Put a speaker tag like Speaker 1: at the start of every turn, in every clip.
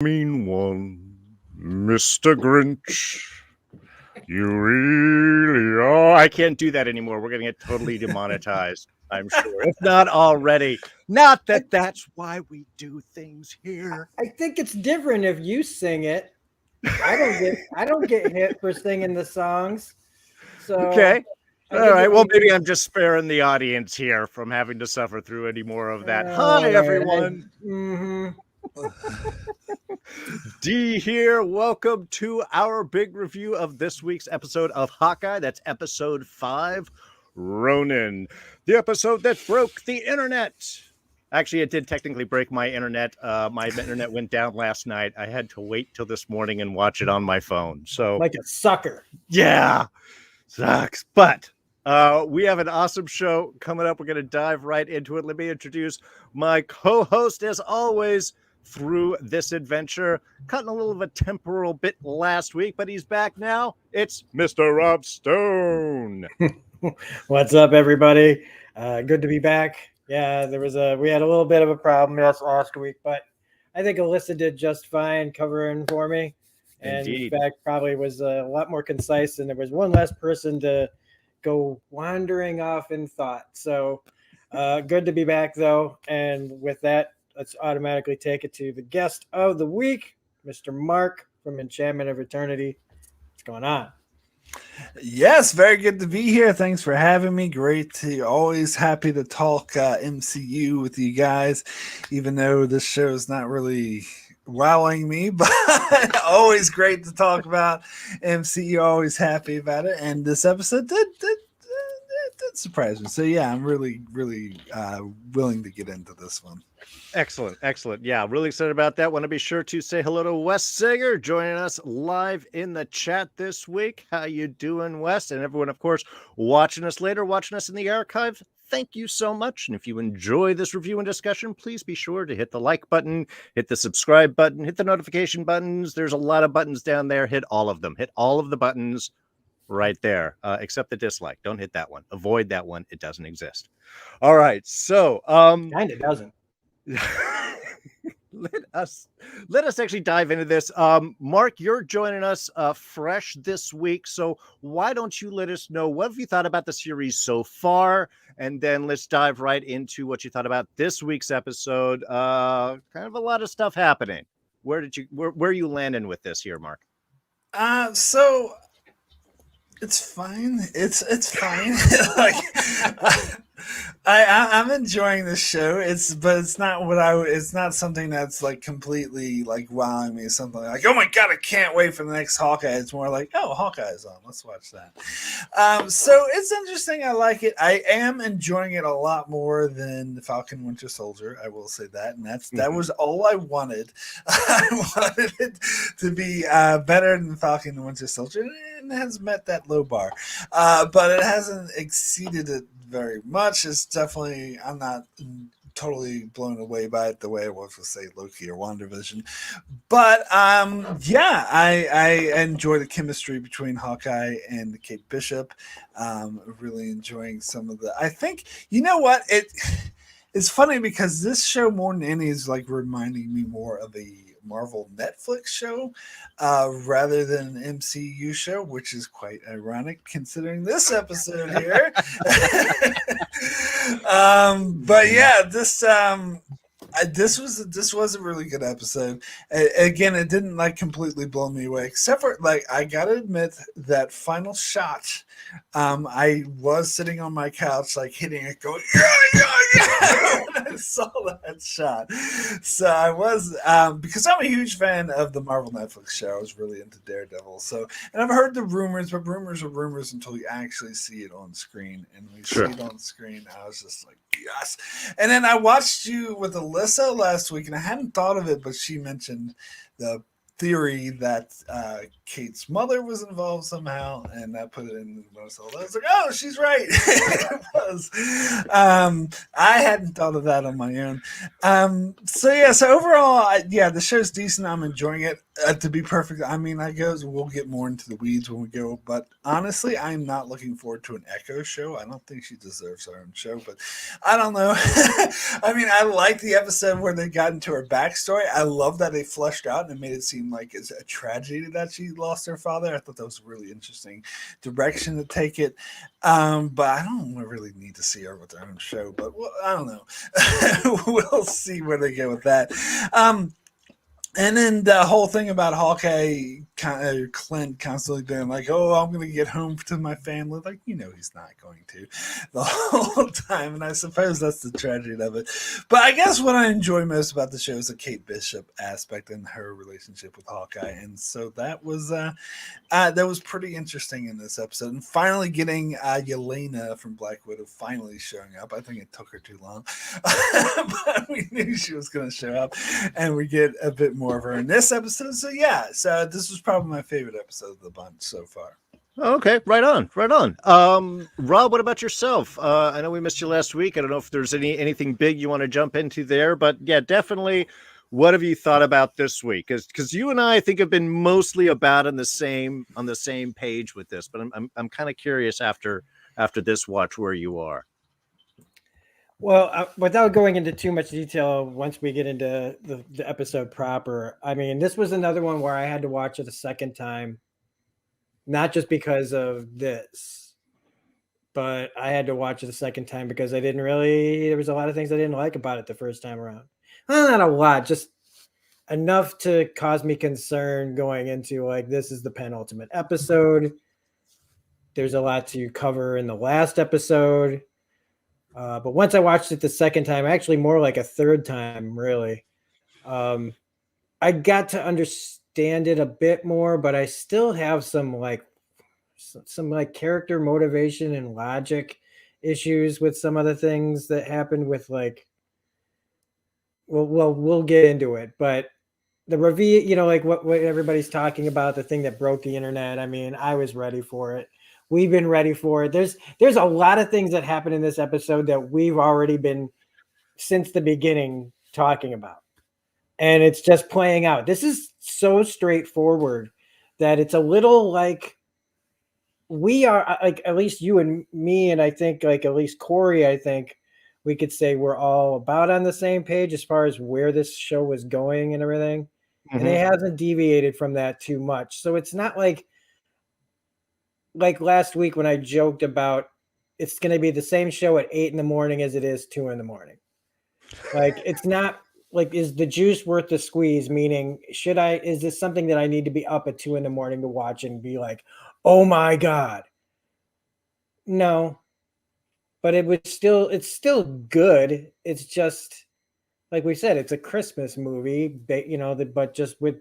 Speaker 1: Mean one, Mr. Grinch. You really are. I can't do that anymore. We're going to get totally demonetized, I'm sure. If not already. Not that that's why we do things here.
Speaker 2: I think it's different if you sing it. I don't get hit for singing the songs. So
Speaker 1: Okay.
Speaker 2: I
Speaker 1: All
Speaker 2: think
Speaker 1: right.
Speaker 2: it
Speaker 1: Well,
Speaker 2: would
Speaker 1: maybe
Speaker 2: be
Speaker 1: I'm just sparing the audience here from having to suffer through any more of that. Hi,
Speaker 2: all right.
Speaker 1: everyone.
Speaker 2: Mm-hmm.
Speaker 1: D here. Welcome to our big review of this week's episode of Hawkeye. That's episode 5, Ronin, the episode that broke the internet. Actually, it did technically break my internet. My internet went down last night. I had to wait till this morning and watch it on my phone. So,
Speaker 2: Like a sucker.
Speaker 1: yeah, sucks. But we have an awesome show coming up. We're going to dive right into it. Let me introduce my co-host, as always, through this adventure. Cutting a little of a temporal bit last week, but he's back now. It's Mr. Rob Stone.
Speaker 2: What's up, everybody? Good to be back. Yeah, we had a little bit of a problem last week, but I think Alyssa did just fine covering for me, and in
Speaker 1: Indeed.
Speaker 2: fact probably was a lot more concise, and there was one less person to go wandering off in thought. So good to be back though, and with that, let's automatically take it to the guest of the week, Mr. Marc from Enchantment of Eternity. What's going on?
Speaker 3: Yes, very good to be here. Thanks for having me. Great to always happy to talk MCU with you guys, even though this show is not really wowing me, but always great to talk about MCU. Always happy about it, and this episode did surprise me. So yeah, I'm really willing to get into this one.
Speaker 1: Excellent, excellent. Yeah, really excited about that. Want to be sure to say hello to Wes Sager joining us live in the chat this week. How you doing, Wes? And everyone, of course, watching us later, watching us in the archive. Thank you so much. And if you enjoy this review and discussion, please be sure to hit the like button, hit the subscribe button, hit the notification buttons. There's a lot of buttons down there. Hit all of them. Hit all of the buttons right there, except the dislike. Don't hit that one. Avoid that one. It doesn't exist. All right. So,
Speaker 2: Kind of doesn't.
Speaker 1: let us actually dive into this. Marc, you're joining us fresh this week, so why don't you let us know what have you thought about the series so far, and then let's dive right into what you thought about this week's episode. Kind of a lot of stuff happening. Where are you landing with this here, Marc?
Speaker 3: So it's fine. It's fine. like I'm enjoying this show. It's not it's not something that's like completely like wowing me. Something like, oh my god, I can't wait for the next Hawkeye. It's more like, oh, Hawkeye's on. Let's watch that. So it's interesting. I like it. I am enjoying it a lot more than the Falcon Winter Soldier. I will say that, and that was all I wanted. I wanted it to be better than Falcon and Winter Soldier, and it has met that low bar, but it hasn't exceeded it very much. It's definitely, I'm not totally blown away by it the way I was with, say, Loki or WandaVision. But yeah, I enjoy the chemistry between Hawkeye and Kate Bishop. Really enjoying some of the. I think, you know what, it's funny because this show more than any is like reminding me more of a Marvel Netflix show rather than an MCU show, which is quite ironic considering this episode here. But yeah, this was a really good episode. Again, it didn't like completely blow me away, except for like I gotta admit that final shot. I was sitting on my couch, like hitting it, going yeah, when I saw that shot. So I was because I'm a huge fan of the Marvel Netflix show. I was really into Daredevil. So, and I've heard the rumors, but rumors are rumors until you actually see it on screen. And when you see it on screen, I was just like, yes. And then I watched you with Alyssa last week, and I hadn't thought of it, but she mentioned the theory that Kate's mother was involved somehow, and that put it in Marcel. I was like, oh, she's right. It was. I hadn't thought of that on my own. So overall, the show's decent. I'm enjoying it. To be perfect, I mean, we'll get more into the weeds when we go, but honestly, I'm not looking forward to an Echo show. I don't think she deserves her own show, but I don't know. I mean, I like the episode where they got into her backstory. I love that they fleshed out and made it seem like it's a tragedy that she lost her father. I thought that was a really interesting direction to take it. But I don't really need to see her with her own show, but I don't know. We'll see where they go with that. And then the whole thing about Hawkeye, Clint constantly being like, oh, I'm going to get home to my family. Like, he's not going to the whole time. And I suppose that's the tragedy of it. But I guess what I enjoy most about the show is the Kate Bishop aspect and her relationship with Hawkeye. And so that was pretty interesting in this episode. And finally getting Yelena from Black Widow finally showing up. I think it took her too long. But we knew she was going to show up. And we get a bit more of her in this episode. So this was probably my favorite episode of the bunch so far.
Speaker 1: Okay, right on. Rob, what about yourself? I know we missed you last week. I don't know if there's anything big you want to jump into there, but yeah, definitely. What have you thought about this week? Because you and I think have been mostly about on the same page with this, but I'm kind of curious after this watch where you are.
Speaker 2: Well, without going into too much detail, once we get into the episode proper, I mean, this was another one where I had to watch it a second time, not just because of this, but I had to watch it a second time because there was a lot of things I didn't like about it the first time around. Well, not a lot, just enough to cause me concern going into like, this is the penultimate episode. There's a lot to cover in the last episode. But once I watched it the second time, actually more like a third time, really, I got to understand it a bit more, but I still have some character motivation and logic issues with some of the things that happened with we'll get into it, but the reveal, like what everybody's talking about, the thing that broke the internet. I mean, I was ready for it. We've been ready for it. There's a lot of things that happen in this episode that we've already been since the beginning talking about. And it's just playing out. This is so straightforward that it's a little like we are like, at least you and me, and I think like at least Corey, I think we could say we're all about on the same page as far as where this show was going and everything. Mm-hmm. And it hasn't deviated from that too much. So it's not like last week when I joked about it's going to be the same show at 8 a.m. as it is 2 a.m. Like, it's not like, is the juice worth the squeeze? Meaning, is this something that I need to be up at 2 a.m. to watch and be like, oh my God? No, but it's still good. It's just, like we said, it's a Christmas movie, but just with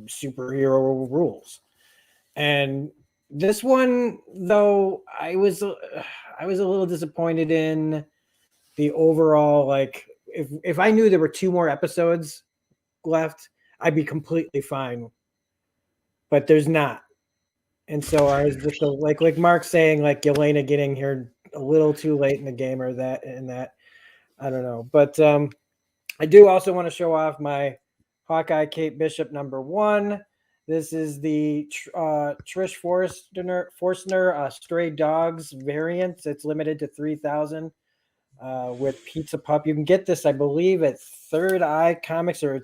Speaker 2: superhero rules. And this one, though, I was a little disappointed in the overall, like, if I knew there were 2 more episodes left, I'd be completely fine. But there's not. And so I was just like Mark saying, like Yelena getting here a little too late in the game or that and that. I don't know. But I do also want to show off my Hawkeye Kate Bishop #1. This is the Trish Forstner Stray Dogs variant. It's limited to 3,000 with Pizza Pup. You can get this, I believe, at Third Eye Comics or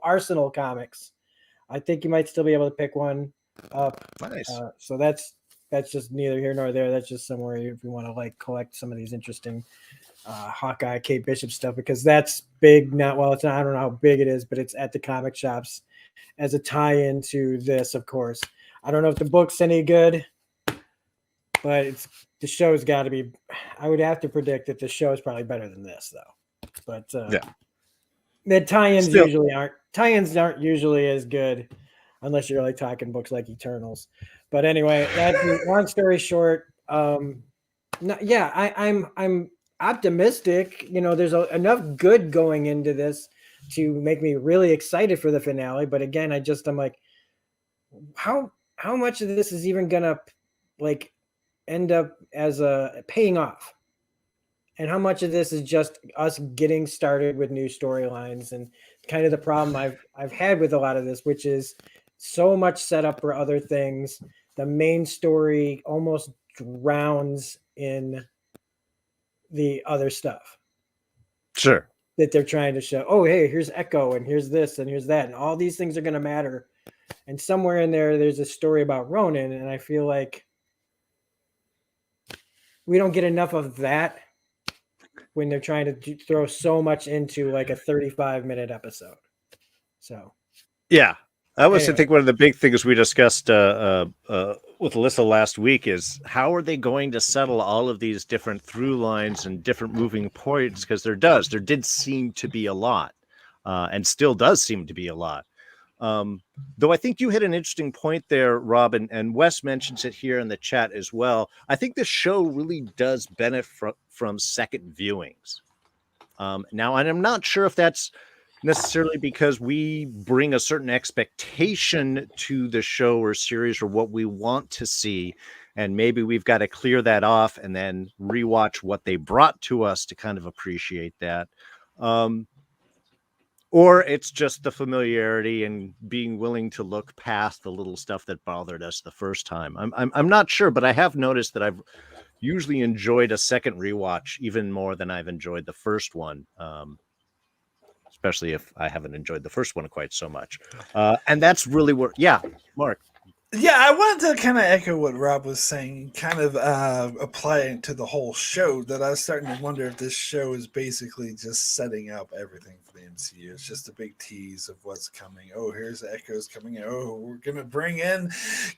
Speaker 2: Arsenal Comics. I think you might still be able to pick one up.
Speaker 1: Nice.
Speaker 2: So that's just neither here nor there. That's just somewhere if you want to like collect some of these interesting Hawkeye Kate Bishop stuff, because that's big. I don't know how big it is, but it's at the comic shops as a tie-in to this, of course. I don't know if the book's any good, but the show's got to be. I would have to predict that the show is probably better than this, though. But the tie-ins aren't usually as good unless you're like talking books like Eternals. But anyway, that's long story short. I'm optimistic. There's enough good going into this to make me really excited for the finale. But again, I'm like, how much of this is even gonna like end up as a paying off? And how much of this is just us getting started with new storylines, and kind of the problem I've had with a lot of this, which is so much setup for other things. The main story almost drowns in the other stuff
Speaker 1: Sure.
Speaker 2: that they're trying to show. Oh, hey, here's Echo, and here's this, and here's that, and all these things are going to matter. And somewhere in there's a story about Ronin, and I feel like we don't get enough of that when they're trying to throw so much into like a 35-minute episode. So,
Speaker 1: yeah, I was
Speaker 2: anyway.
Speaker 1: think one of the big things we discussed with Alyssa last week is how are they going to settle all of these different through lines and different moving points? Because there did seem to be a lot, and still does seem to be a lot. Though I think you hit an interesting point there, Rob, and Wes mentions it here in the chat as well. I think the show really does benefit from second viewings. Now, and I'm not sure if that's necessarily because we bring a certain expectation to the show or series or what we want to see, and maybe we've got to clear that off and then rewatch what they brought to us to kind of appreciate that. Or it's just the familiarity and being willing to look past the little stuff that bothered us the first time. I'm not sure, but I have noticed that I've usually enjoyed a second rewatch even more than I've enjoyed the first one. Especially if I haven't enjoyed the first one quite so much. And that's really where, yeah, Mark.
Speaker 3: Yeah, I wanted to kind of echo what Rob was saying, kind of apply it to the whole show, that I was starting to wonder if this show is basically just setting up everything for the MCU. It's just a big tease of what's coming. Oh, here's Echo's coming in. Oh, we're going to bring in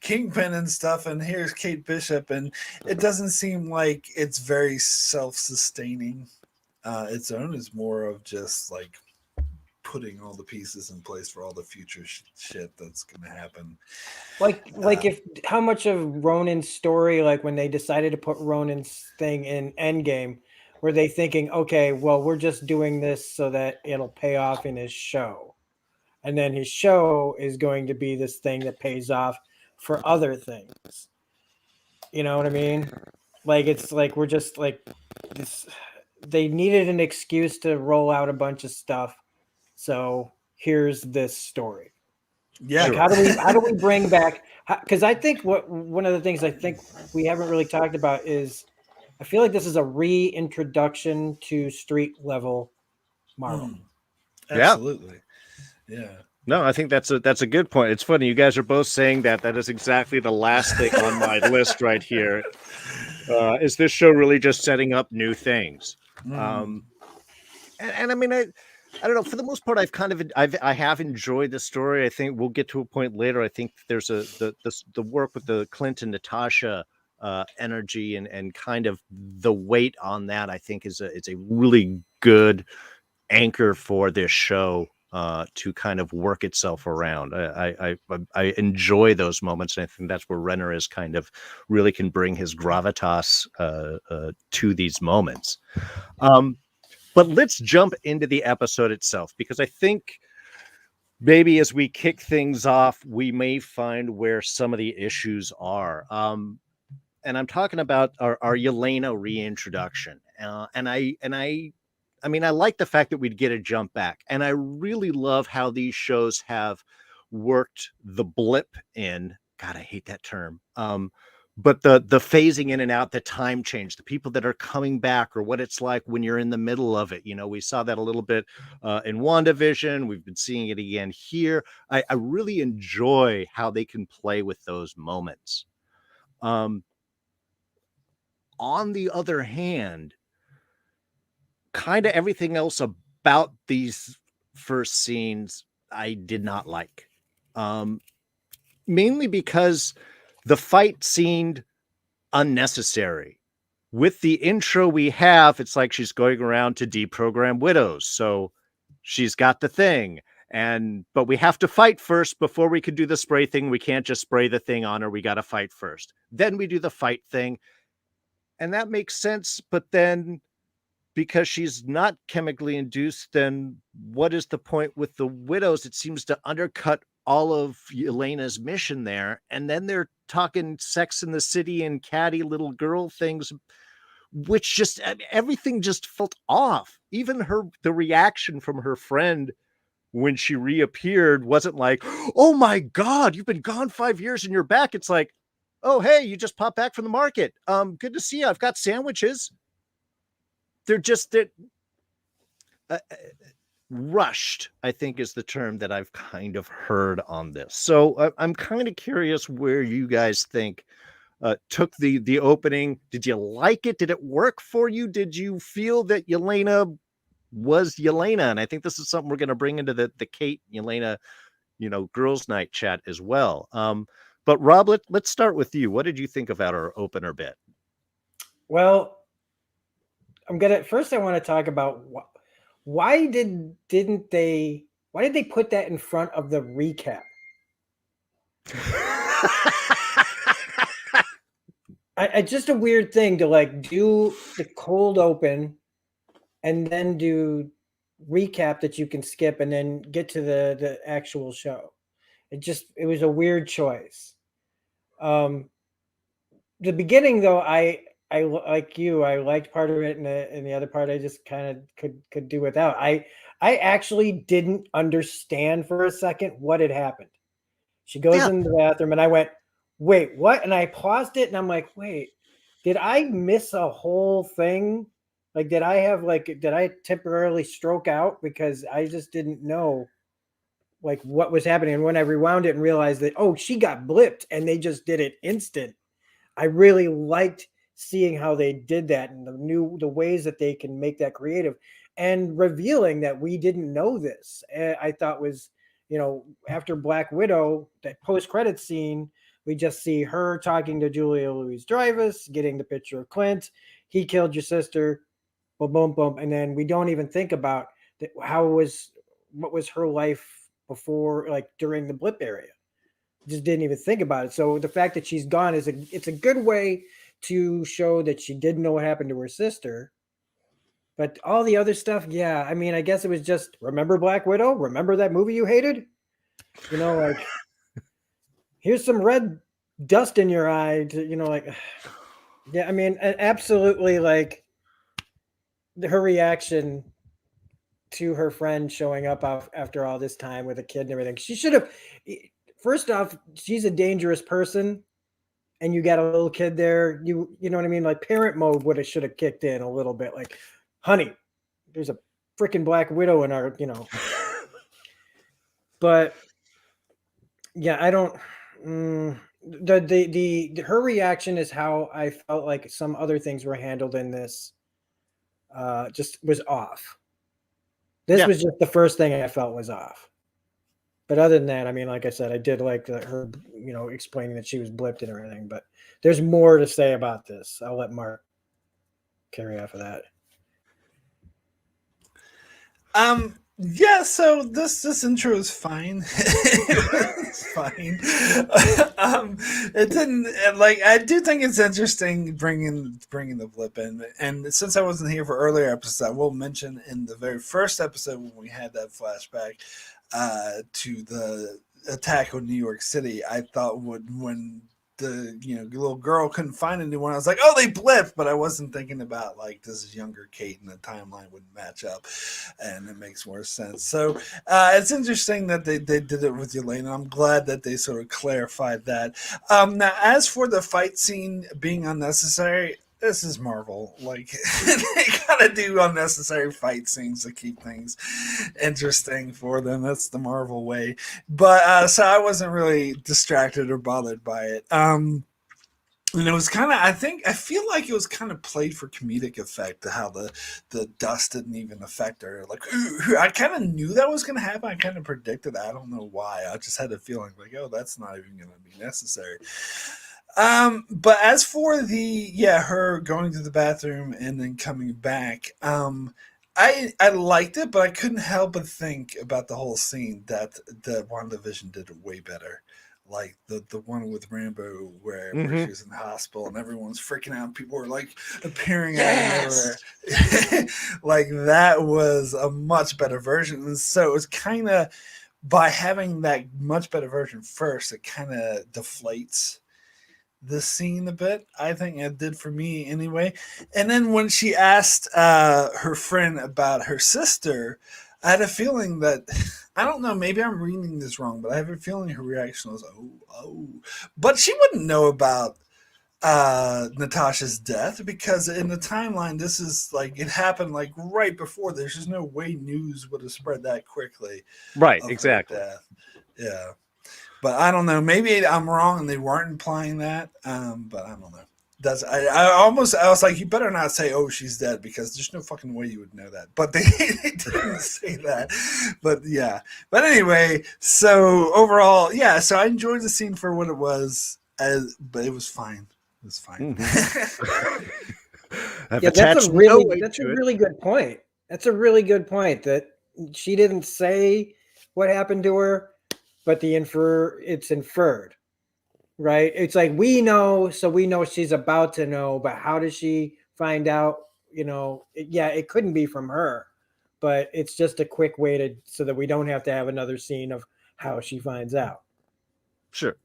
Speaker 3: Kingpin and stuff, and here's Kate Bishop. And it doesn't seem like it's very self-sustaining. Its own is more of just like putting all the pieces in place for all the future shit that's going to happen.
Speaker 2: Like if how much of Ronin's story, like when they decided to put Ronin's thing in Endgame, were they thinking, okay, well, we're just doing this so that it'll pay off in his show, and then his show is going to be this thing that pays off for other things. You know what I mean? Like it's like we're just like this. They needed an excuse to roll out a bunch of stuff. So here's this story.
Speaker 3: Yeah.
Speaker 2: Like, how do we bring back? Because I think one of the things I think we haven't really talked about is I feel like this is a reintroduction to street level Marvel.
Speaker 3: Absolutely. Yeah.
Speaker 1: No, I think that's a good point. It's funny. You guys are both saying that. That is exactly the last thing on my list right here. Is this show really just setting up new things? And I mean, I don't know. For the most part, I have enjoyed the story. I think we'll get to a point later. I think there's the work with the Clint and Natasha energy and kind of the weight on that. I think is a really good anchor for this show to kind of work itself around. I enjoy those moments, and I think that's where Renner is kind of really can bring his gravitas to these moments. But let's jump into the episode itself, because I think maybe as we kick things off, we may find where some of the issues are. And I'm talking about our Yelena reintroduction. And I mean, I like the fact that we'd get a jump back. And I really love how these shows have worked the blip in. God, I hate that term. But the phasing in and out, the time change, the people that are coming back, or what it's like when you're in the middle of it. You know, we saw that a little bit in WandaVision. We've been seeing it again here. I really enjoy how they can play with those moments. On the other hand, kind of everything else about these first scenes I did not like. Mainly because the fight seemed unnecessary. With the intro we have, it's like she's going around to deprogram widows. So she's got the thing. But we have to fight first before we could do the spray thing. We can't just spray the thing on her. We got to fight first. Then we do the fight thing. And that makes sense. But then because she's not chemically induced, then what is the point with the widows? It seems to undercut all of Yelena's mission there. And then they're talking Sex in the City and catty little girl things, which just everything just felt off. Even the reaction from her friend when she reappeared wasn't like, oh my God, you've been gone 5 years and you're back. It's like, oh, hey, you just popped back from the market. Good to see you. I've got sandwiches. They're just rushed, I think, is the term that I've kind of heard on this. So I'm kind of curious where you guys think took the opening. Did you like it? Did it work for you? Did you feel that Yelena was Yelena? And I think this is something we're going to bring into the Kate Yelena, girls' night chat as well. But Rob, let's start with you. What did you think about our opener bit?
Speaker 2: Well, I want to talk about why did they put that in front of the recap? I just a weird thing to like do the cold open and then do recap that you can skip and then get to the actual show. It was a weird choice. The beginning though, I like you, I liked part of it, and the other part I just kind of could do without. I actually didn't understand for a second what had happened. She goes in the bathroom and I went, wait, what? And I paused it and I'm like, wait, did I miss a whole thing? Like, did I temporarily stroke out because I just didn't know like what was happening? And when I rewound it and realized that, oh, she got blipped and they just did it instant. I really liked seeing how they did that and the ways that they can make that creative and revealing that we didn't know this. I thought was, after Black Widow, that post-credit scene, we just see her talking to Julia Louis-Dreyfus, getting the picture of Clint. He killed your sister, boom, boom, boom. And then we don't even think about what was her life before, like during the blip area. Just didn't even think about it. So the fact that she's gone it's a good way to show that she didn't know what happened to her sister. But all the other stuff, yeah, I mean, I guess it was just, remember Black Widow? Remember that movie you hated? Like, here's some red dust in your eye to, yeah, I mean, absolutely, like, her reaction to her friend showing up after all this time with a kid and everything. She should have, first off, she's a dangerous person, and you got a little kid there. You know what I mean? Like, parent mode should have kicked in a little bit. Like, honey, there's a freaking Black Widow in our, But yeah, I don't. Her reaction is how I felt like some other things were handled in this. Just was off. This was just the first thing I felt was off. But other than that, I mean, like I said, I did like her, explaining that she was blipped and everything. But there's more to say about this. I'll let Mark carry off of that.
Speaker 3: Yeah, so this intro is fine. It's fine. It didn't I do think it's interesting bringing the blip in, and since I wasn't here for earlier episodes, I will mention in the very first episode when we had that flashback to the attack on New York City, I thought when the little girl couldn't find anyone, I was like, oh, they blipped, but I wasn't thinking about like this is younger Kate and the timeline wouldn't match up, and it makes more sense. So it's interesting that they did it with Yelena. I'm glad that they sort of clarified that. Now, as for the fight scene being unnecessary, this is Marvel. Like, they gotta do unnecessary fight scenes to keep things interesting for them. That's the Marvel way. But so I wasn't really distracted or bothered by it. And it was kind of, I feel like it was kind of played for comedic effect, how the dust didn't even affect her. Like, I kind of knew that was going to happen. I kind of predicted it. I don't know why. I just had a feeling like, oh, that's not even going to be necessary. But as for her going to the bathroom and then coming back, I liked it, but I couldn't help but think about the whole scene that the WandaVision did way better. like the one with Rambo where
Speaker 1: Mm-hmm.
Speaker 3: she was in the hospital and everyone's freaking out. People were like appearing out of
Speaker 1: Yes.
Speaker 3: nowhere. Like that was a much better version. And so it was kind of by having that much better version first, it kind of deflates the scene a bit. I think it did for me anyway. And then when she asked her friend about her sister, I had a feeling that I don't know. Maybe I'm reading this wrong, but I have a feeling her reaction was oh. But she wouldn't know about Natasha's death because in the timeline, this is like it happened like right before. There's just no way news would have spread that quickly
Speaker 1: Right.
Speaker 3: of her
Speaker 1: Exactly.
Speaker 3: death. Yeah. But I don't know. Maybe I'm wrong and they weren't implying that. But I don't know. I was like, you better not say, oh, she's dead because there's no fucking way you would know that. But they didn't say that. But yeah. But anyway, so overall, yeah. So I enjoyed the scene for what it was, but it was fine. It was fine.
Speaker 1: Mm-hmm. I've
Speaker 2: Yeah,
Speaker 1: attached no weight
Speaker 2: that's a
Speaker 1: to it.
Speaker 2: really good point. That's a really good point that she didn't say what happened to her, but it's inferred, right? It's like we know, so we know she's about to know, but how does she find out? Yeah, it couldn't be from her, but it's just a quick way to so that we don't have to have another scene of how she finds out.
Speaker 1: Sure.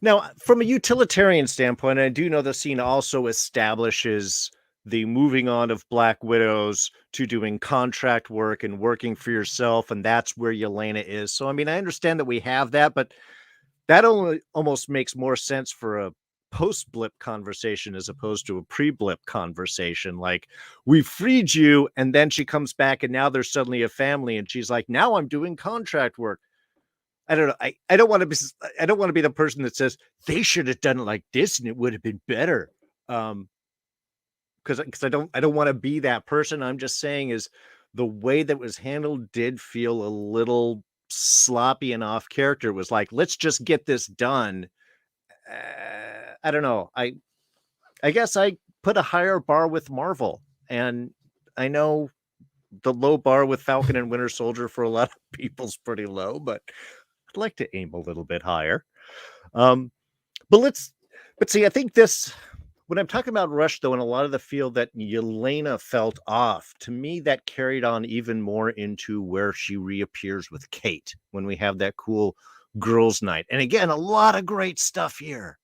Speaker 1: Now, from a utilitarian standpoint, I do know the scene also establishes the moving on of Black Widows to doing contract work and working for yourself, and that's where Yelena is. So, I mean, I understand that we have that, but that only almost makes more sense for a post-blip conversation as opposed to a pre-blip conversation. Like, we freed you, and then she comes back, and now there's suddenly a family, and she's like, now I'm doing contract work. I don't know. I don't want to be. I don't want to be the person that says they should have done it like this and it would have been better. Because I don't want to be that person. I'm just saying is the way that was handled did feel a little sloppy and off character. It was like, let's just get this done. I don't know. I guess I put a higher bar with Marvel, and I know the low bar with Falcon and Winter Soldier for a lot of people's pretty low, but I'd like to aim a little bit higher. Um, but see, I think this, when I'm talking about Rush, though, and a lot of the feel that Yelena felt off, to me, that carried on even more into where she reappears with Kate when we have that cool girls' night. And again, a lot of great stuff here.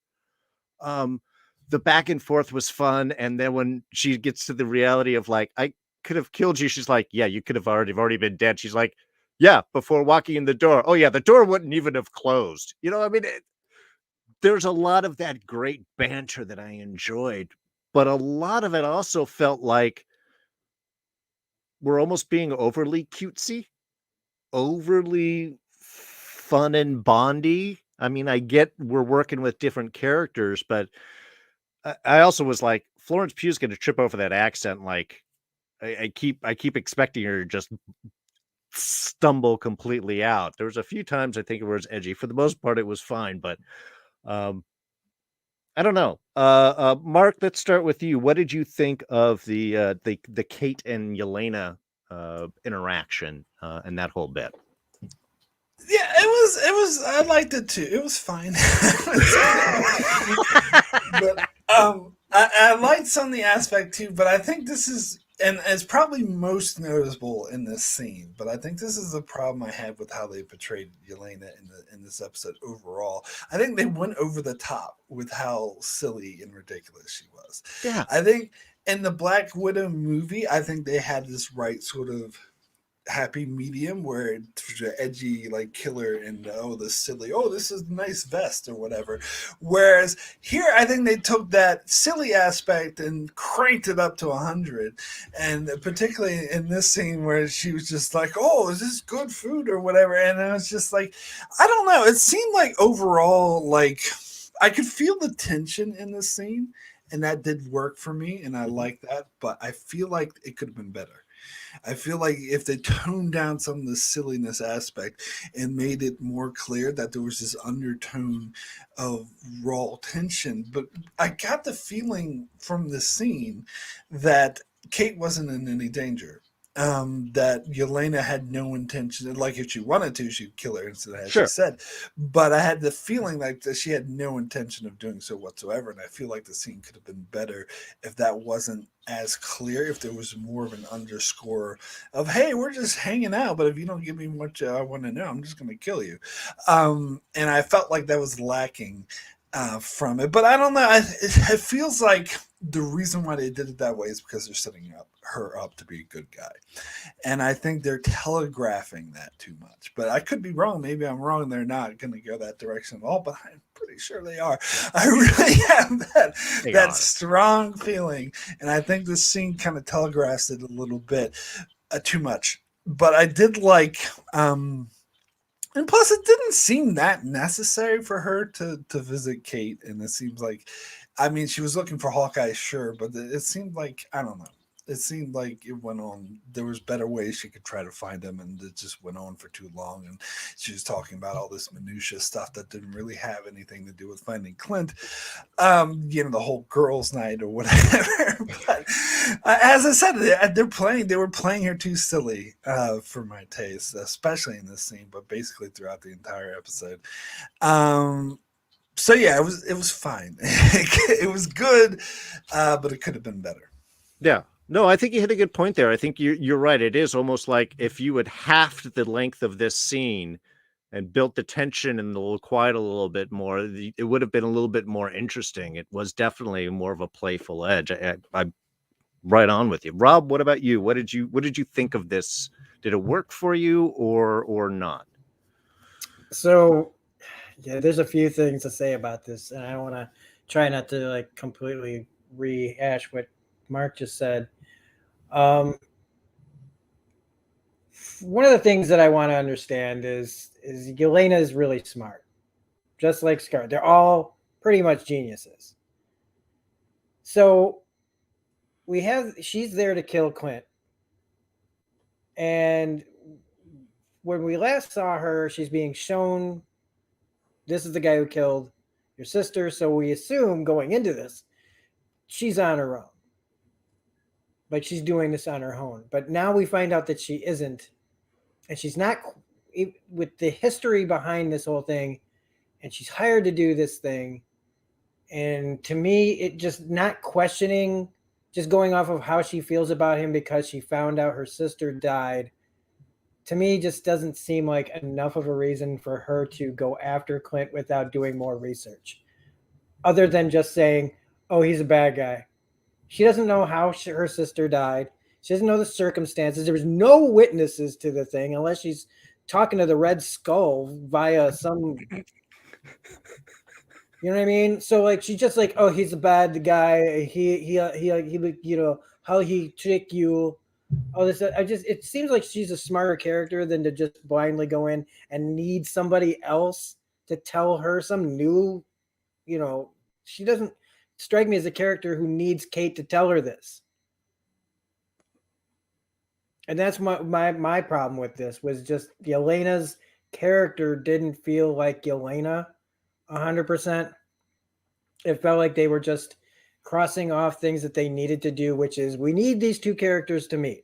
Speaker 1: Um, the back and forth was fun. And then when she gets to the reality of like, I could have killed you, she's like, yeah, you could have already been dead. She's like, yeah, before walking in the door. Oh, yeah, the door wouldn't even have closed. I mean, there's a lot of that great banter that I enjoyed, but a lot of it also felt like we're almost being overly cutesy, overly fun and bondy. I mean, I get we're working with different characters, but I also was like, Florence Pugh's going to trip over that accent. Like, I keep expecting her to just stumble completely out. There was a few times I think it was edgy. For the most part, it was fine, but um, I don't know. Mark, let's start with you. What did you think of the Kate and Yelena interaction and that whole bit?
Speaker 3: Yeah, it was. I liked it too. It was fine. But I liked some of the aspect too. But I think this is, and it's probably most noticeable in this scene. But I think this is the problem I had with how they portrayed Yelena in this episode overall. I think they went over the top with how silly and ridiculous she was.
Speaker 1: Yeah.
Speaker 3: I think in the Black Widow movie, I think they had this right sort of happy medium where it's the edgy like killer and the silly this is a nice vest or whatever, whereas here I think they took that silly aspect and cranked it up to 100, and particularly in this scene where she was just like, oh, is this good food or whatever, and I was just like, I don't know, it seemed like overall like I could feel the tension in this scene, and that did work for me and I like that, but I feel like it could have been better. I feel like if they toned down some of the silliness aspect and made it more clear that there was this undertone of raw tension, but I got the feeling from the scene that Kate wasn't in any danger. that Yelena had no intention. Like if she wanted to, she'd kill her instead, as she
Speaker 1: Sure.
Speaker 3: said. But I had the feeling like that she had no intention of doing so whatsoever, and I feel like the scene could have been better if that wasn't as clear. If there was more of an underscore of, "Hey, we're just hanging out, but if you don't give me what I want to know, I'm just going to kill you." And I felt like that was lacking from it. But I don't know. It feels like the reason why they did it that way is because they're setting her up to be a good guy. And I think they're telegraphing that too much. But I could be wrong. Maybe I'm wrong. They're not going to go that direction at all. But I'm pretty sure they are. I really have that strong feeling. And I think this scene kind of telegraphs it a little bit too much. But I did like. And plus, it didn't seem that necessary for her to visit Kate. And it seems like, I mean, she was looking for Hawkeye, sure, but it seemed like, I don't know. It seemed like it went on. There was better ways she could try to find him, and it just went on for too long. And she was talking about all this minutia stuff that didn't really have anything to do with finding Clint. The whole girls' night or whatever. But as I said, they were playing her too silly for my taste, especially in this scene, but basically throughout the entire episode. So yeah, it was fine. It was good, but it could have been better.
Speaker 1: Yeah. No, I think you hit a good point there. I think you're right. It is almost like if you had halved the length of this scene and built the tension and the quiet a little bit more, it would have been a little bit more interesting. It was definitely more of a playful edge. I'm right on with you. Rob, what about you? What did you think of this? Did it work for you or not?
Speaker 2: So, yeah, there's a few things to say about this, and I want to try not to like completely rehash what Marc just said. One of the things that I want to understand is Yelena is really smart, just like Scar. They're all pretty much geniuses. So she's there to kill Clint, and when we last saw her, she's being shown this is the guy who killed your sister. So we assume going into this, she's on her own. Like she's doing this on her own. But now we find out that she isn't. And she's not, with the history behind this whole thing, and she's hired to do this thing. And to me, it just not questioning, just going off of how she feels about him because she found out her sister died, to me just doesn't seem like enough of a reason for her to go after Clint without doing more research. Other than just saying, oh, he's a bad guy. She doesn't know how her sister died. She doesn't know the circumstances. There was no witnesses to the thing unless she's talking to the Red Skull via some... You know what I mean? So like she's just like, oh, he's a bad guy. He how he trick you. Oh, this it seems like she's a smarter character than to just blindly go in and need somebody else to tell her some new, she doesn't strike me as a character who needs Kate to tell her this. And that's my problem with this was just Yelena's character didn't feel like Yelena 100%. It felt like they were just crossing off things that they needed to do, which is we need these two characters to meet.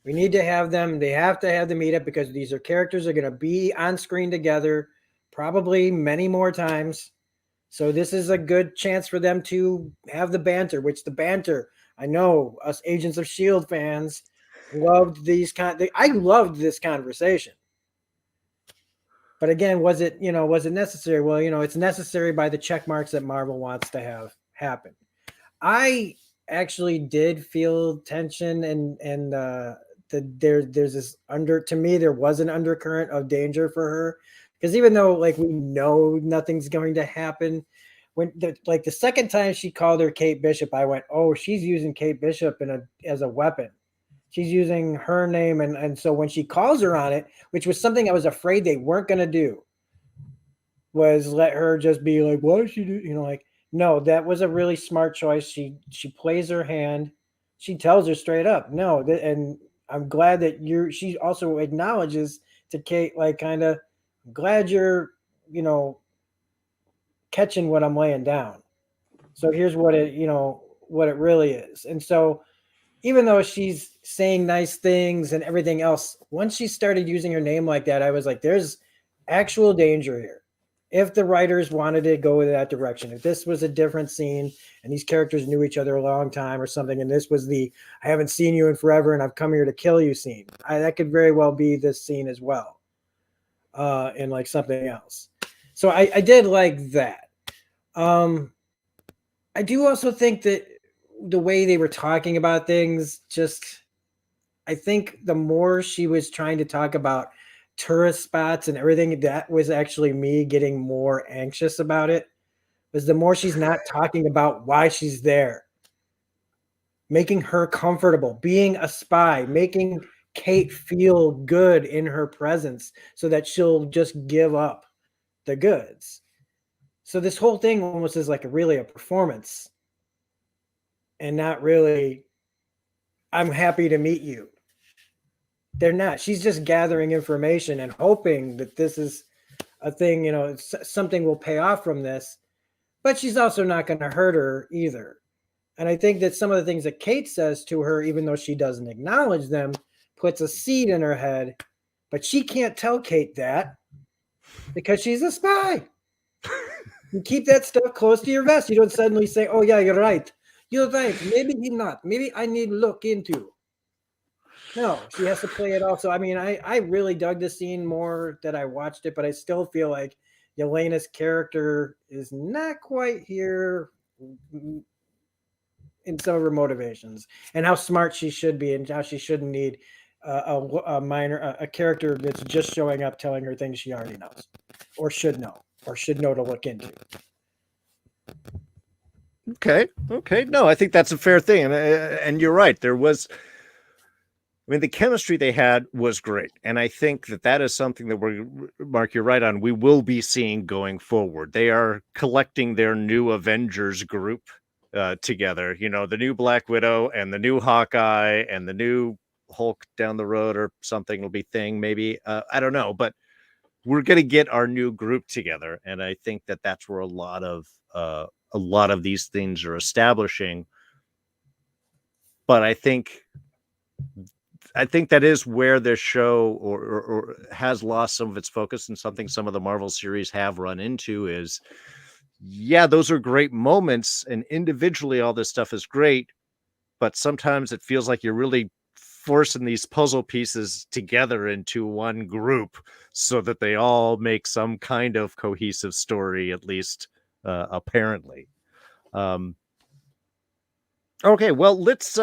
Speaker 2: We need to have them. They have to have the meetup because these are characters that are going to be on screen together probably many more times. So this is a good chance for them to have the banter, which the banter, I know us Agents of S.H.I.E.L.D. fans loved these I loved this conversation. But again, was it necessary? Well, it's necessary by the check marks that Marvel wants to have happen. I actually did feel tension and there's this to me, there was an undercurrent of danger for her. Because even though like we know nothing's going to happen, when the second time she called her Kate Bishop, I went, oh, she's using Kate Bishop as a weapon. She's using her name. And so when she calls her on it, which was something I was afraid they weren't going to do, was let her just be like, what does she do? No, that was a really smart choice. She plays her hand. She tells her straight up, no. And I'm glad that she also acknowledges to Kate, like kind of, glad you're, catching what I'm laying down. So here's what it really is. And so even though she's saying nice things and everything else, once she started using her name like that, I was like, there's actual danger here. If the writers wanted to go in that direction, if this was a different scene and these characters knew each other a long time or something, and this was the I haven't seen you in forever and I've come here to kill you scene, that could very well be this scene as well, and like something else. So I did like that. I do also think that the way they were talking about things, just I think the more she was trying to talk about tourist spots and everything, that was actually me getting more anxious about it. Was the more she's not talking about why she's there, making her comfortable, being a spy, making Kate feel good in her presence so that she'll just give up the goods. So this whole thing almost is like really a performance and not really, I'm happy to meet you. They're not. She's just gathering information and hoping that this is a thing, something will pay off from this. But she's also not going to hurt her either. And I think that some of the things that Kate says to her, even though she doesn't acknowledge them, puts a seed in her head. But she can't tell Kate that because she's a spy. You keep that stuff close to your vest. You don't suddenly say, oh, yeah, you're right. You're right. Maybe he's not. Maybe I need to look into. No, she has to play it off. So, I mean, I really dug the scene more that I watched it, but I still feel like Yelena's character is not quite here in some of her motivations and how smart she should be and how she shouldn't need a character that's just showing up telling her things she already knows or should know to look into.
Speaker 1: Okay. No, I think that's a fair thing. And you're right. There was, I mean, the chemistry they had was great. And I think that is something that Mark, you're right on. We will be seeing going forward. They are collecting their new Avengers group together, the new Black Widow and the new Hawkeye and the new Hulk down the road or something will be thing. Maybe, I don't know, but we're going to get our new group together. And I think that that's where a lot of these things are establishing. But I think that is where the show or has lost some of its focus, and something some of the Marvel series have run into is, yeah, those are great moments and individually all this stuff is great, but sometimes it feels like you're really forcing these puzzle pieces together into one group so that they all make some kind of cohesive story, at least apparently. Okay, well, let's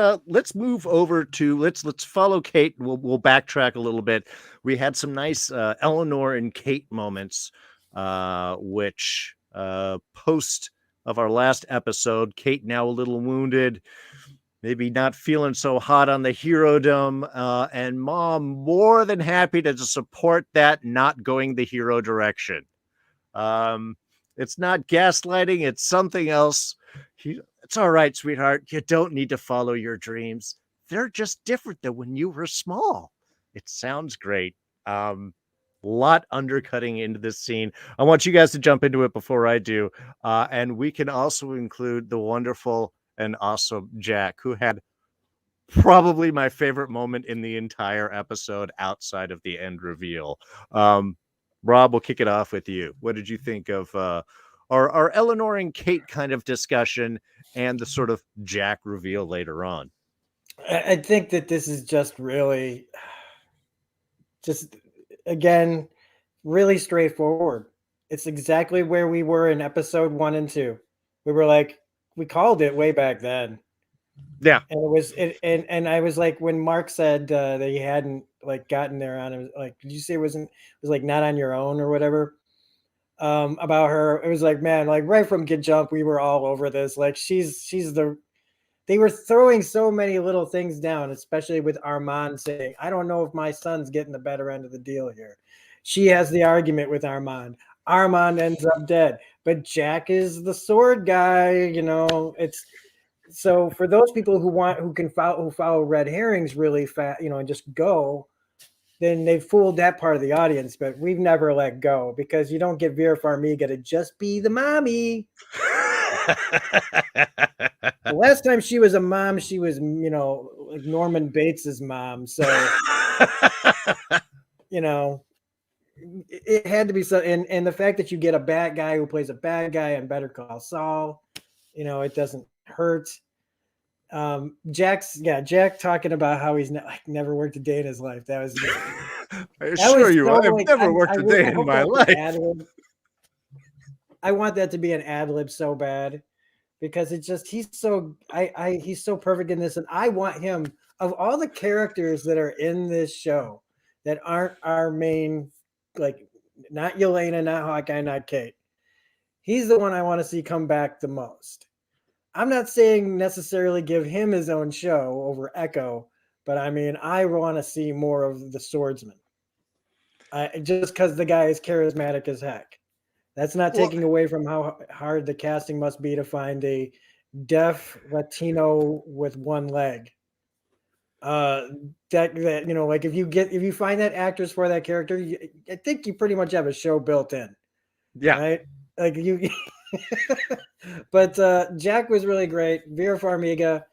Speaker 1: move over to let's follow Kate. We'll backtrack a little bit. We had some nice Eleanor and Kate moments, which post of our last episode, Kate now a little wounded, maybe not feeling so hot on the hero-dom, and Mom more than happy to support that not going the hero direction. It's not gaslighting, it's something else. It's all right, sweetheart. You don't need to follow your dreams. They're just different than when you were small. It sounds great. Lot undercutting into this scene. I want you guys to jump into it before I do. And we can also include the wonderful and awesome Jack, who had probably my favorite moment in the entire episode outside of the end reveal. Rob, we'll kick it off with you. What did you think of our Eleanor and Kate kind of discussion and the sort of Jack reveal later on?
Speaker 2: I think that this is just really, again, really straightforward. It's exactly where we were in episode 1 and 2. We were like, we called it way back then.
Speaker 1: Yeah.
Speaker 2: And it was, and I was like, when Mark said that he hadn't like gotten there on, it was like, did you say it was like not on your own or whatever? About her, it was like, man, like right from Get Jump, we were all over this. Like they were throwing so many little things down, especially with Armand saying, I don't know if my son's getting the better end of the deal here. She has the argument with Armand. Armand ends up dead, but Jack is the sword guy. It's so for those people who follow red herrings really fast, and just go, then they fooled that part of the audience. But we've never let go because you don't get Vera Farmiga to just be the mommy. The last time she was a mom, she was, like Norman Bates's mom. So, it had to be so. And the fact that you get a bad guy who plays a bad guy on Better Call Saul, it doesn't hurt. Jack talking about how he's never worked a day in his life. That was
Speaker 1: I assure you,
Speaker 2: so,
Speaker 1: I've never worked a day in my life.
Speaker 2: I want that to be an ad lib so bad, because it's just he's so perfect in this, and I want him, of all the characters that are in this show that aren't our main, like not Yelena, not Hawkeye, not Kate. He's the one I want to see come back the most. I'm not saying necessarily give him his own show over Echo, but I mean, I want to see more of the swordsman. Just because the guy is charismatic as heck. That's not taking away from how hard the casting must be to find a deaf Latino with one leg. Like if you find that actress for that character, I think you pretty much have a show built in.
Speaker 1: Yeah.
Speaker 2: Right? Like you. But Jack was really great. Vera Farmiga,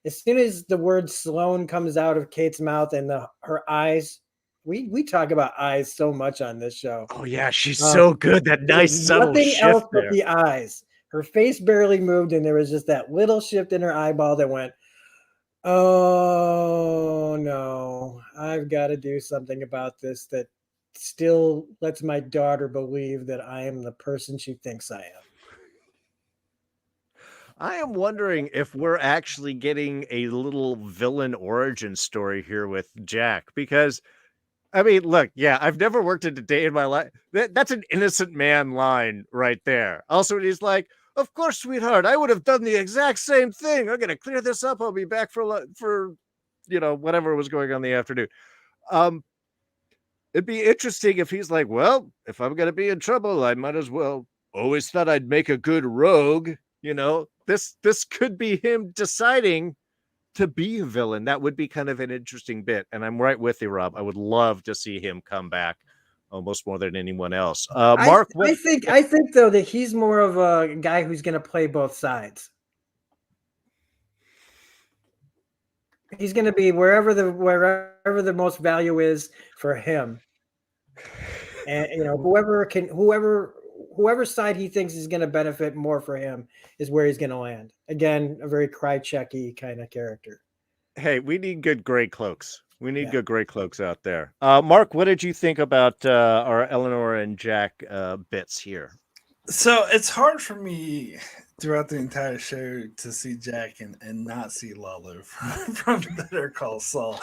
Speaker 2: as soon as the word Sloane comes out of Kate's mouth and her eyes, we talk about eyes so much on this show.
Speaker 1: Oh yeah, she's so good. That nice subtle
Speaker 2: nothing
Speaker 1: shift
Speaker 2: else
Speaker 1: there.
Speaker 2: but the eyes. Her face barely moved, and there was just that little shift in her eyeball that went, "Oh no, I've got to do something about this that still lets my daughter believe that I am the person she thinks I am."
Speaker 1: I am wondering if we're actually getting a little villain origin story here with Jack, because I mean, look, yeah, I've never worked a day in my life. That's an innocent man line right there. Also, he's like, "Of course, sweetheart, I would have done the exact same thing. I'm gonna clear this up. I'll be back for whatever was going on in the afternoon." It'd be interesting if he's like, "Well, if I'm gonna be in trouble, I might as well. Always thought I'd make a good rogue." This could be him deciding to be a villain. That would be kind of an interesting bit. And I'm right with you, Rob. I would love to see him come back almost more than anyone else. Mark,
Speaker 2: I think though that he's more of a guy who's going to play both sides. He's going to be wherever the most value is for him. And whoever side he thinks is going to benefit more for him is where he's going to land. Again, a very Krychek-y kind of character.
Speaker 1: Hey, we need good gray cloaks. We need good gray cloaks out there. Mark, what did you think about our Eleanor and Jack bits here?
Speaker 3: So it's hard for me throughout the entire show to see Jack and not see Lalo from Better Call Saul.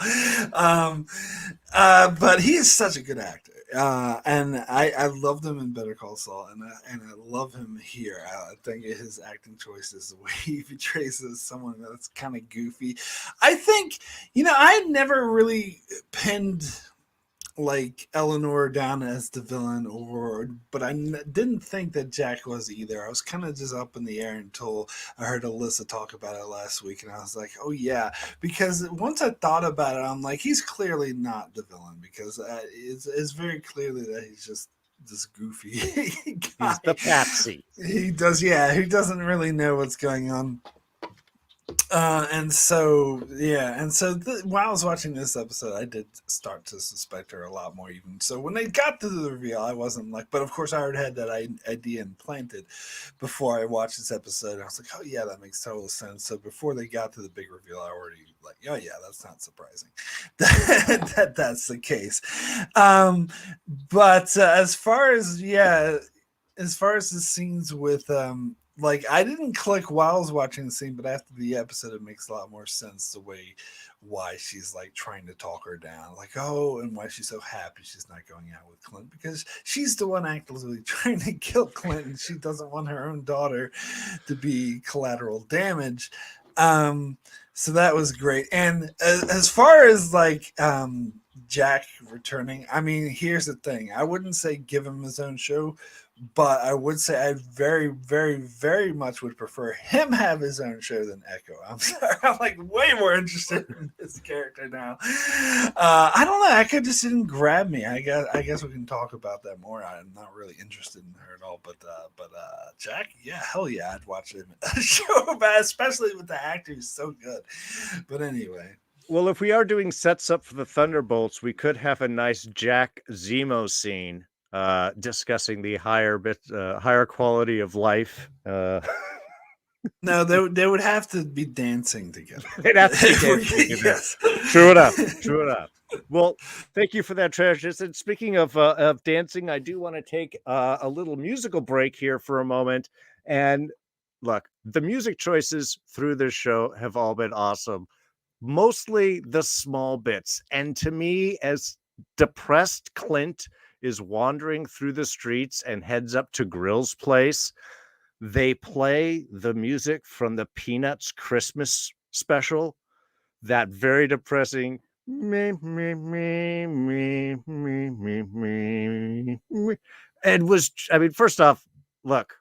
Speaker 3: But he is such a good actor. And I loved him in Better Call Saul, and I love him here. I think his acting choices, the way he portrays as someone that's kind of goofy. I think, I had never really pinned like Eleanor down as the villain, but I didn't think that Jack was either. I was kind of just up in the air until I heard Alyssa talk about it last week, and I was like, oh yeah, because once I thought about it, I'm like, he's clearly not the villain, because it's very clearly that he's just this goofy guy.
Speaker 1: He's the patsy.
Speaker 3: He doesn't really know what's going on. While I was watching this episode, I did start to suspect her a lot more even. So when they got to the reveal, I wasn't like, but of course I already had that idea implanted before I watched this episode. And I was like, oh yeah, that makes total sense. So before they got to the big reveal, I already like, oh yeah, that's not surprising that's the case. But as far as the scenes with like, I didn't click while I was watching the scene, but after the episode, it makes a lot more sense why she's like trying to talk her down, like, oh, and why she's so happy she's not going out with Clint, because she's the one actively trying to kill Clint, and she doesn't want her own daughter to be collateral damage. So that was great. And as far as like Jack returning. I mean, here's the thing. I wouldn't say give him his own show, but I would say I very, very, very much would prefer him have his own show than Echo. I'm sorry. I'm like way more interested in this character now. I don't know. Echo just didn't grab me. I guess we can talk about that more. I'm not really interested in her at all. But Jack, yeah, hell yeah, I'd watch him a show about, especially with the actor who's so good. But anyway.
Speaker 1: Well, if we are doing sets up for the Thunderbolts, we could have a nice Jack Zemo scene discussing the higher quality of life.
Speaker 3: No, they would have to be dancing together.
Speaker 1: They'd have to be dancing together.
Speaker 3: Yes.
Speaker 1: True enough. True enough. Well, thank you for that, Trash. And speaking of dancing, I do want to take a little musical break here for a moment. And look, the music choices through this show have all been awesome. Mostly the small bits. And to me, as depressed Clint is wandering through the streets and heads up to Grill's place, they play the music from the Peanuts Christmas special, that very depressing me, me, me, me, me, me, me, me. And was, I mean, first off, look,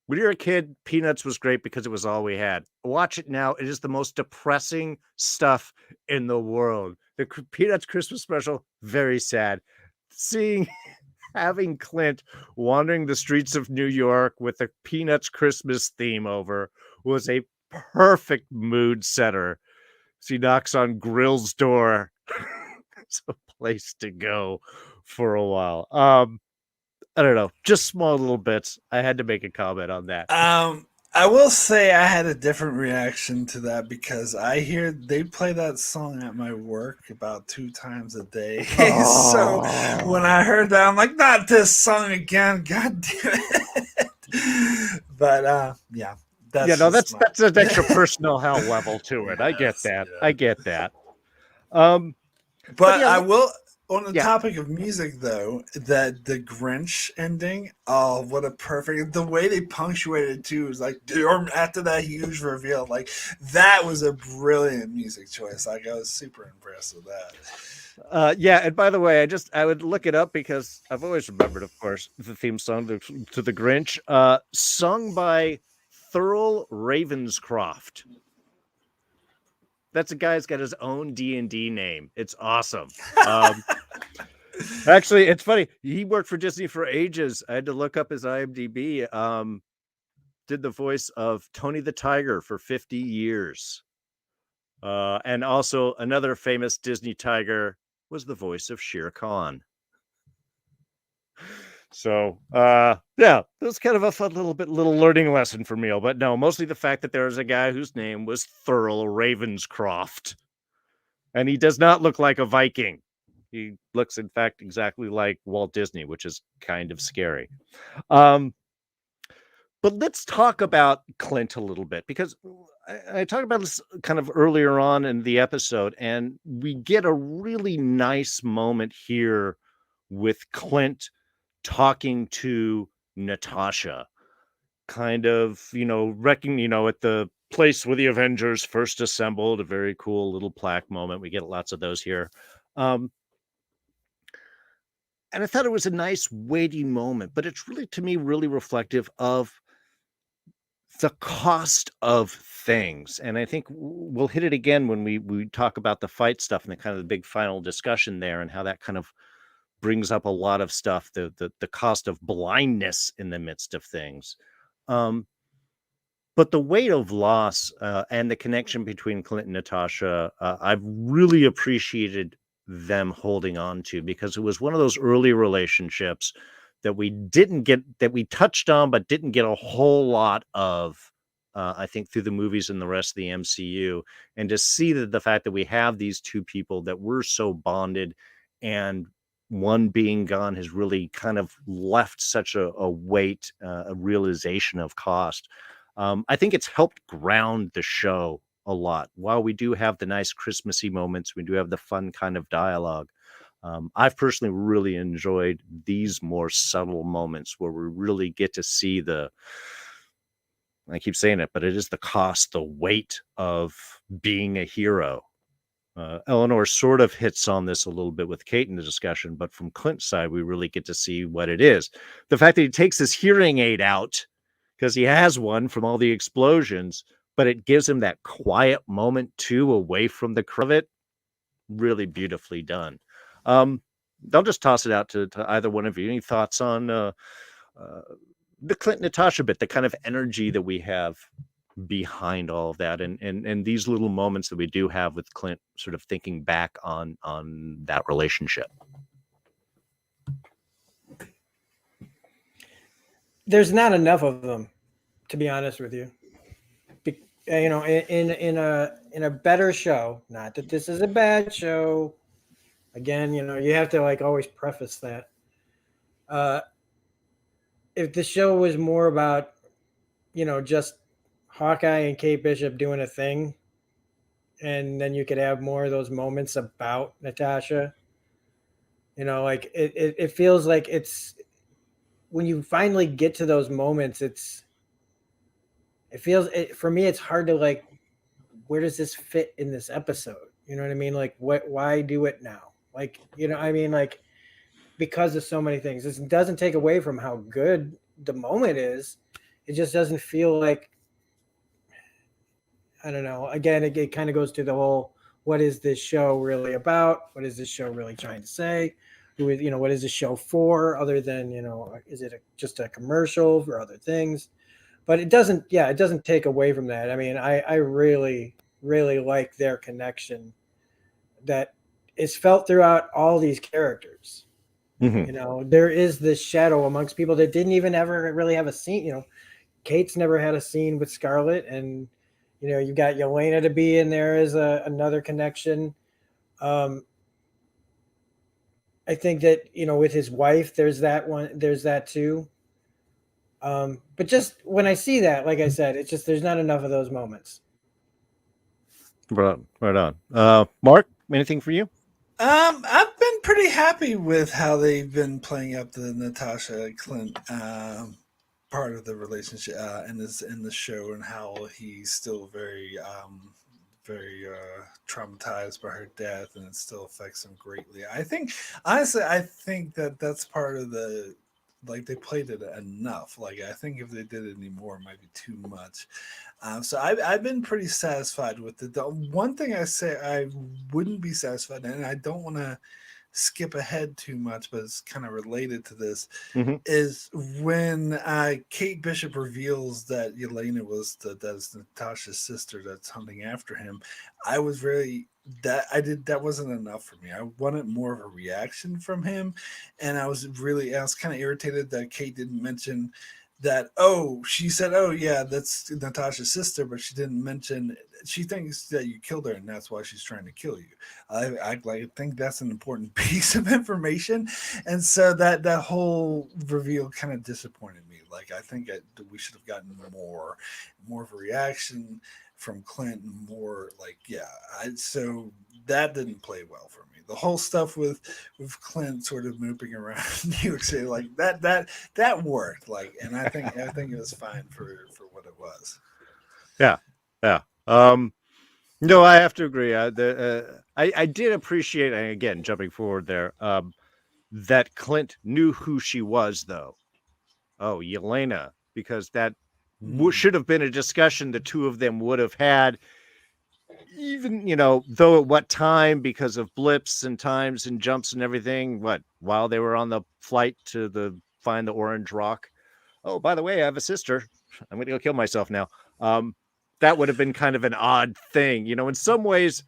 Speaker 1: when you're a kid, Peanuts was great because it was all we had. Watch it now. It is the most depressing stuff in the world. The Peanuts Christmas special, very sad. Having Clint wandering the streets of New York with the Peanuts Christmas theme over was a perfect mood setter. So he knocks on Grill's door. It's a place to go for a while. I don't know, just small little bits. I had to make a comment on that.
Speaker 3: I will say I had a different reaction to that because I hear they play that song at my work about 2 times a day. So when I heard that, I'm like, not this song again. God damn it. But yeah.
Speaker 1: That's an extra personal hell level to it. I get that. Yeah. I get that.
Speaker 3: But yeah, I will. On the topic of music, though, that the Grinch ending, oh, what a perfect... The way they punctuated, too, is like, after that huge reveal, like, that was a brilliant music choice. Like, I was super impressed with that.
Speaker 1: Yeah, and by the way, I would look it up because I've always remembered, of course, the theme song to the Grinch, sung by Thurl Ravenscroft. That's a guy who's got his own D&D name. It's awesome. Actually, it's funny. He worked for Disney for ages. I had to look up his IMDb. Did the voice of Tony the Tiger for 50 years. And also another famous Disney tiger was the voice of Shere Khan. So, yeah, it was kind of a fun little learning lesson for me. But no, mostly the fact that there was a guy whose name was Thurl Ravenscroft. And he does not look like a Viking. He looks, in fact, exactly like Walt Disney, which is kind of scary. But let's talk about Clint a little bit, because I talked about this kind of earlier on in the episode, and we get a really nice moment here with Clint talking to Natasha, kind of, at the place where the Avengers first assembled, a very cool little plaque moment. We get lots of those here. And I thought it was a nice, weighty moment, but it's really, to me, really reflective of the cost of things. And I think we'll hit it again when we talk about the fight stuff and the kind of the big final discussion there and how that kind of brings up a lot of stuff, the cost of blindness in the midst of things. But the weight of loss and the connection between Clint and Natasha, I've really appreciated them holding on to, because it was one of those early relationships that we touched on, but didn't get a whole lot of, I think, through the movies and the rest of the MCU. And to see that the fact that we have these two people that were so bonded, and one being gone has really kind of left such a weight, a realization of cost. I think it's helped ground the show a lot. While we do have the nice Christmassy moments, we do have the fun kind of dialogue. I've personally really enjoyed these more subtle moments where we really get to see I keep saying it, but it is the cost, the weight of being a hero. Eleanor sort of hits on this a little bit with Kate in the discussion, but from Clint's side, we really get to see what it is. The fact that he takes his hearing aid out because he has one from all the explosions, but it gives him that quiet moment too, away from the crowd of it. Really beautifully done. I'll just toss it out to either one of you. Any thoughts on the Clint Natasha bit, the kind of energy that we have behind all of that, and these little moments that we do have with Clint sort of thinking back on that relationship?
Speaker 2: There's not enough of them, to be honest with you. You know, in a better show, not that this is a bad show. Again, you know, you have to like always preface that. If the show was more about, you know, just Hawkeye and Kate Bishop doing a thing, and then you could have more of those moments about Natasha. You know, like it feels like it's when you finally get to those moments, for me it's hard to like, where does this fit in this episode? You know what I mean? Like why do it now? Like, you know, I mean, like, because of so many things. This doesn't take away from how good the moment is. It just doesn't feel like, I don't know. Again, it kind of goes to the whole, what is this show really about? What is this show really trying to say? You know, what is the show for, other than, you know, is it just a commercial for other things? But it doesn't take away from that. I mean, I really, really like their connection that is felt throughout all these characters.
Speaker 1: Mm-hmm.
Speaker 2: You know, there is this shadow amongst people that didn't even ever really have a scene. You know, Kate's never had a scene with Scarlet, and you know, you got Yelena to be in there as another connection. I think that, you know, with his wife, there's that too. But just when I see that, like I said, it's just there's not enough of those moments.
Speaker 1: Right on. Mark, anything for you?
Speaker 3: I've been pretty happy with how they've been playing up the Natasha Clint part of the relationship in the show, and how he's still very traumatized by her death, and it still affects him greatly. I think, honestly, that that's part of the, like, they played it enough. Like, I think if they did it anymore, it might be too much. So I've been pretty satisfied with it. The one thing I say I wouldn't be satisfied, and I don't want to skip ahead too much, but it's kind of related to this, is when Kate Bishop reveals that Yelena that is Natasha's sister that's hunting after him. I was really that wasn't enough for me. I wanted more of a reaction from him, and I was kind of irritated that Kate didn't mention that. Oh, she said, oh yeah, that's Natasha's sister, but she didn't mention she thinks that you killed her, and that's why she's trying to kill you. I think that's an important piece of information, and so that whole reveal kind of disappointed me. Like, I think we should have gotten more of a reaction from Clint, and more like, so that didn't play well for me. The whole stuff with Clint sort of moving around New York City, like that worked. Like, and I think it was fine for what it was.
Speaker 1: Yeah. No, I have to agree. I did appreciate, and again, jumping forward there, that Clint knew who she was, though. Oh, Yelena, because that should have been a discussion the two of them would have had, even, you know, though at what time, because of blips and times and jumps and everything, while they were on the flight to find the orange rock. Oh, by the way, I have a sister. I'm going to go kill myself now. That would have been kind of an odd thing, you know, in some ways.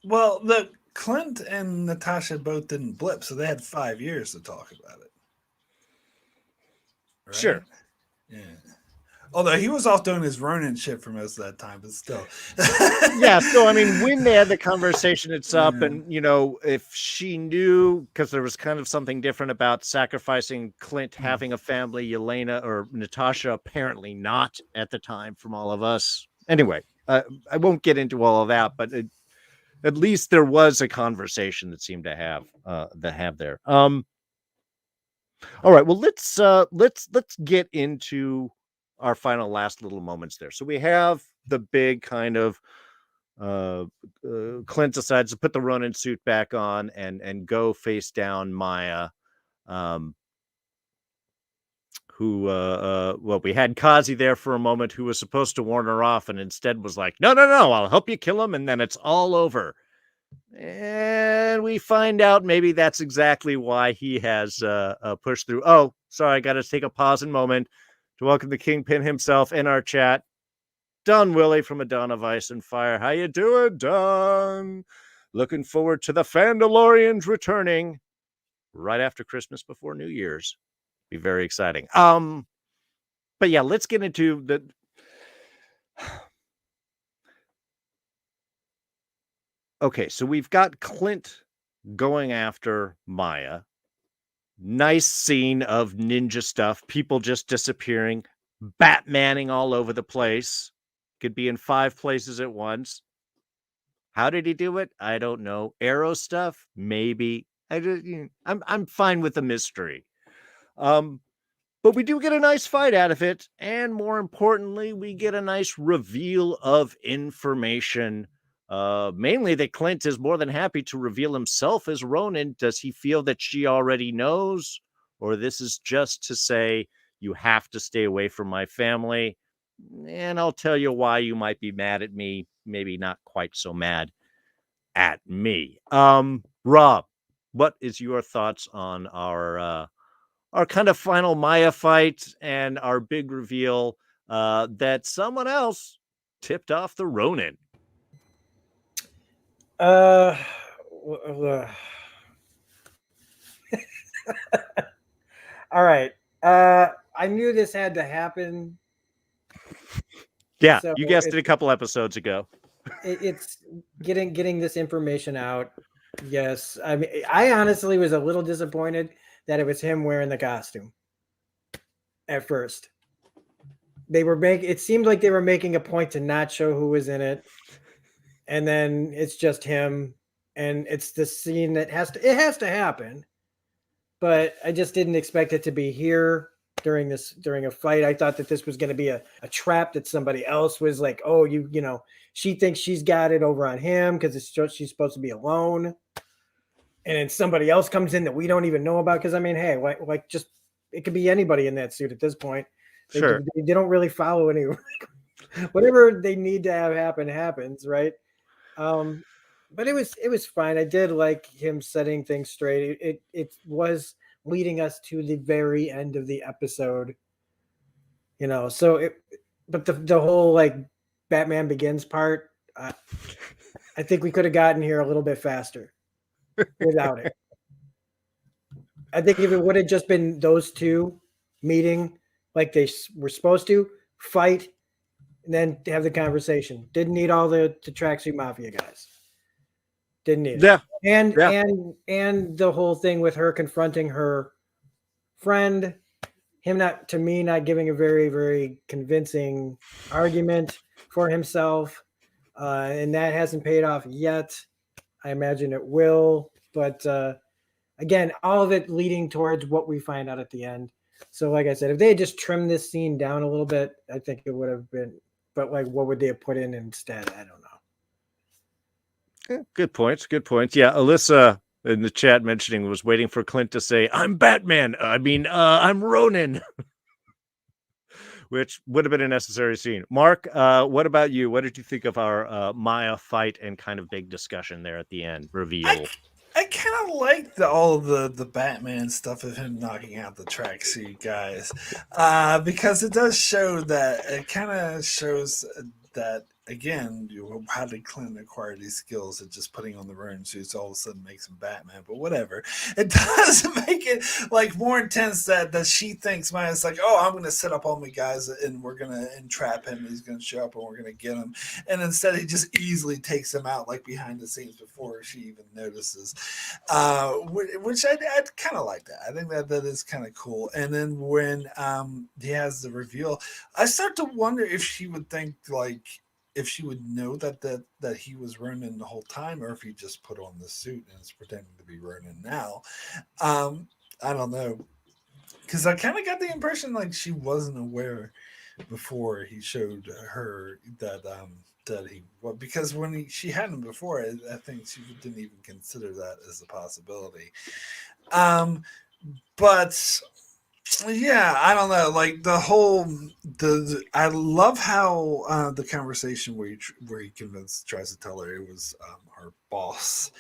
Speaker 3: Well, the Clint and Natasha both didn't blip, so they had 5 years to talk about it. Right?
Speaker 1: Sure.
Speaker 3: Yeah. Although he was off doing his Ronin shit for most of that time, but still.
Speaker 1: Yeah, so I mean, when they had the conversation, it's up, and, you know, if she knew, because there was kind of something different about sacrificing Clint having a family, Yelena or Natasha apparently not at the time, from all of us. Anyway, I won't get into all of that, but at least there was a conversation that seemed to have there. All right, well, let's get into our final last little moments there. So we have the big kind of Clint decides to put the Ronin suit back on and go face down Maya. Well, we had Kazi there for a moment, who was supposed to warn her off, and instead was like, no, I'll help you kill him, and then it's all over. And we find out maybe that's exactly why he has pushed through. Oh, sorry, I got to take a pause and moment to welcome the Kingpin himself in our chat, Don Willie from A Dawn of Ice and Fire. How you doing, Don? Looking forward to the Fandalorians returning right after Christmas before New Year's. Be very exciting. But yeah, let's get into the okay, so we've got Clint going after Maya. Nice scene of ninja stuff, people just disappearing, Batmaning all over the place. Could be in 5 places at once. How did he do it? I don't know. Arrow stuff? Maybe. I'm fine with the mystery. But we do get a nice fight out of it, and more importantly, we get a nice reveal of information. Mainly that Clint is more than happy to reveal himself as Ronin. Does he feel that she already knows? Or this is just to say, you have to stay away from my family, and I'll tell you why you might be mad at me, maybe not quite so mad at me. Rob, what is your thoughts on our kind of final Maya fight and our big reveal that someone else tipped off the Ronin?
Speaker 2: Uh, all right. I knew this had to happen.
Speaker 1: Yeah,
Speaker 2: So
Speaker 1: you guessed it a couple episodes ago.
Speaker 2: It's getting this information out. Yes, I mean, I honestly was a little disappointed that it was him wearing the costume at first. It seemed like they were making a point to not show who was in it, and then it's just him, and it's the scene that has to happen. But I just didn't expect it to be here during a fight. I thought that this was going to be a trap, that somebody else was like, oh, you know, she thinks she's got it over on him because she's supposed to be alone, and then somebody else comes in that we don't even know about. Because I mean, hey, like just it could be anybody in that suit at this point.
Speaker 1: Sure.
Speaker 2: They don't really follow any. Whatever they need to have happen happens, right? But it was fine. I did like him setting things straight. It was leading us to the very end of the episode, you know. But the whole like Batman Begins part, I think we could have gotten here a little bit faster without it. I think if it would have just been those two meeting like they were supposed to, fight, and then have the conversation. Didn't need all the Tracksuit Mafia guys. Didn't need it.
Speaker 1: Yeah.
Speaker 2: And the whole thing with her confronting her friend, him not giving a very, very convincing argument for himself. And that hasn't paid off yet. I imagine it will. But again, all of it leading towards what we find out at the end. So, like I said, if they had just trimmed this scene down a little bit, I think it would have been. But like, what would they have put in instead? I don't know.
Speaker 1: Good points. Yeah, Alyssa in the chat mentioning was waiting for Clint to say, "I'm Batman." I'm Ronin. Which would have been a necessary scene. Mark, what about you? What did you think of our Maya fight and kind of big discussion there at the end? Reveal.
Speaker 3: I kind of like all the Batman stuff of him knocking out the tracksuit guys, because it does show that it kind of shows that again, how did Clint acquire these skills of just putting on the Ronin suits all of a sudden makes him Batman? But whatever, it does make it like more intense that she thinks Maya's like, oh, I'm going to set up all my guys and we're going to entrap him. He's going to show up and we're going to get him. And instead he just easily takes him out like behind the scenes before she even notices, which I kind of like that. I think that is kind of cool. And then when he has the reveal, I start to wonder if she would think like, if she would know that he was Ronin the whole time, or if he just put on the suit and is pretending to be Ronin now. I don't know, because I kind of got the impression like she wasn't aware before he showed her that because when she had him before, I think she didn't even consider that as a possibility. But yeah, I don't know. Like I love how the conversation where he tries to tell her it was her boss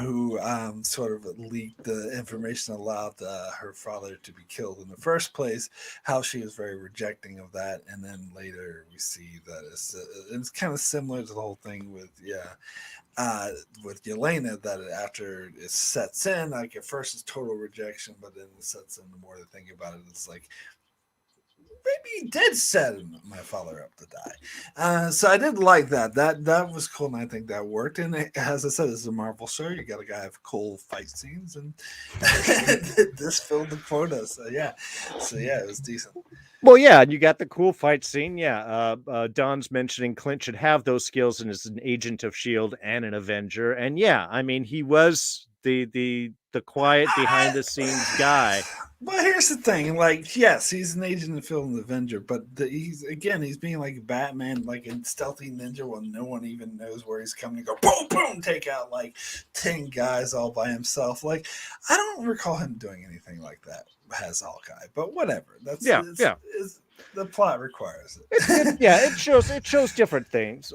Speaker 3: who sort of leaked the information, allowed her father to be killed in the first place, how she was very rejecting of that. And then later we see that it's kind of similar to the whole thing with Yelena, that after it sets in, like at first it's total rejection, but then it sets in, the more to think about it, it's like, maybe he did set my father up to die. So I did like that. That was cool, and I think that worked. And as I said, this is a Marvel show. You got a guy have cool fight scenes, and this filled the quota. So yeah, it was decent.
Speaker 1: Well, yeah, and you got the cool fight scene. Yeah, Don's mentioning Clint should have those skills and is an agent of S.H.I.E.L.D. and an Avenger. And yeah, I mean, he was the quiet behind the scenes guy.
Speaker 3: Well, here's the thing. Like, yes, he's an agent of S.H.I.E.L.D. and Avenger, but he's being like Batman, like a stealthy ninja when no one even knows where he's coming to go. Boom, boom, take out like 10 guys all by himself. Like, I don't recall him doing anything like that as Hawkeye, but whatever. The plot requires it.
Speaker 1: It shows different things.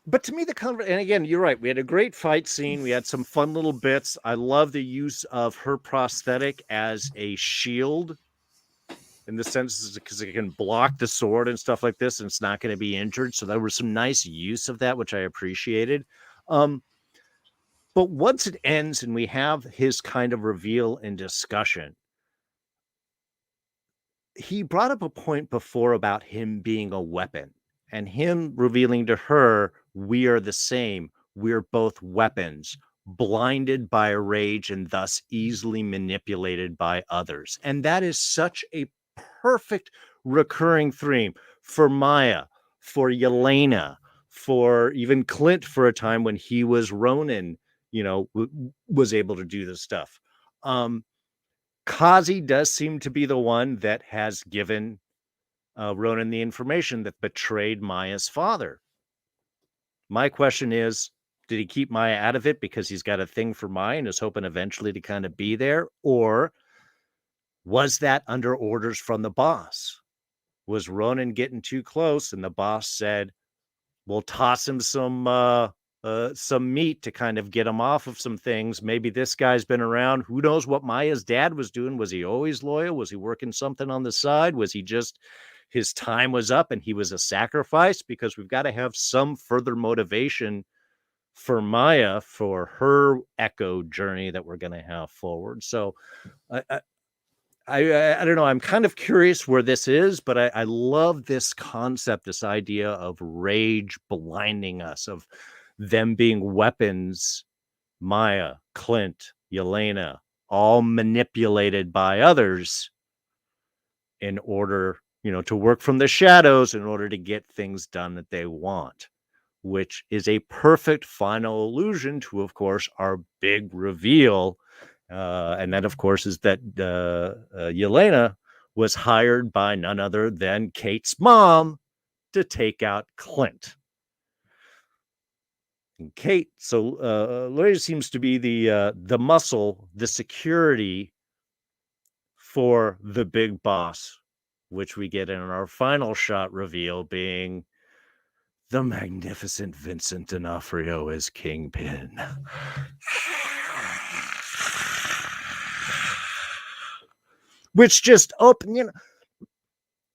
Speaker 1: But to me, and again, you're right. We had a great fight scene. We had some fun little bits. I love the use of her prosthetic as a shield, in the sense because it can block the sword and stuff like this, and it's not going to be injured. So there was some nice use of that, which I appreciated. But once it ends and we have his kind of reveal and discussion, he brought up a point before about him being a weapon and him revealing to her, we are the same. We're both weapons, blinded by rage and thus easily manipulated by others. And that is such a perfect recurring theme for Maya, for Yelena, for even Clint for a time when he was Ronin, was able to do this stuff. Kazi does seem to be the one that has given Ronin the information that betrayed Maya's father. My question is, did he keep Maya out of it because he's got a thing for Maya and is hoping eventually to kind of be there? Or was that under orders from the boss? Was Ronin getting too close and the boss said, we'll toss him some meat to kind of get him off of some things. Maybe this guy's been around. Who knows what Maya's dad was doing? Was he always loyal? Was he working something on the side? Was he just, his time was up and he was a sacrifice? Because we've got to have some further motivation for Maya for her Echo journey that we're going to have forward. So I don't know. I'm kind of curious where this is, but I love this concept, this idea of rage blinding us, of them being weapons, Maya, Clint, Yelena, all manipulated by others in order, to work from the shadows in order to get things done that they want, which is a perfect final allusion to, of course, our big reveal. And that, of course, is that Yelena was hired by none other than Kate's mom to take out Clint. And Kate, so Yelena seems to be the muscle, the security for the big boss, which we get in our final shot reveal being the magnificent Vincent D'Onofrio as Kingpin. Which just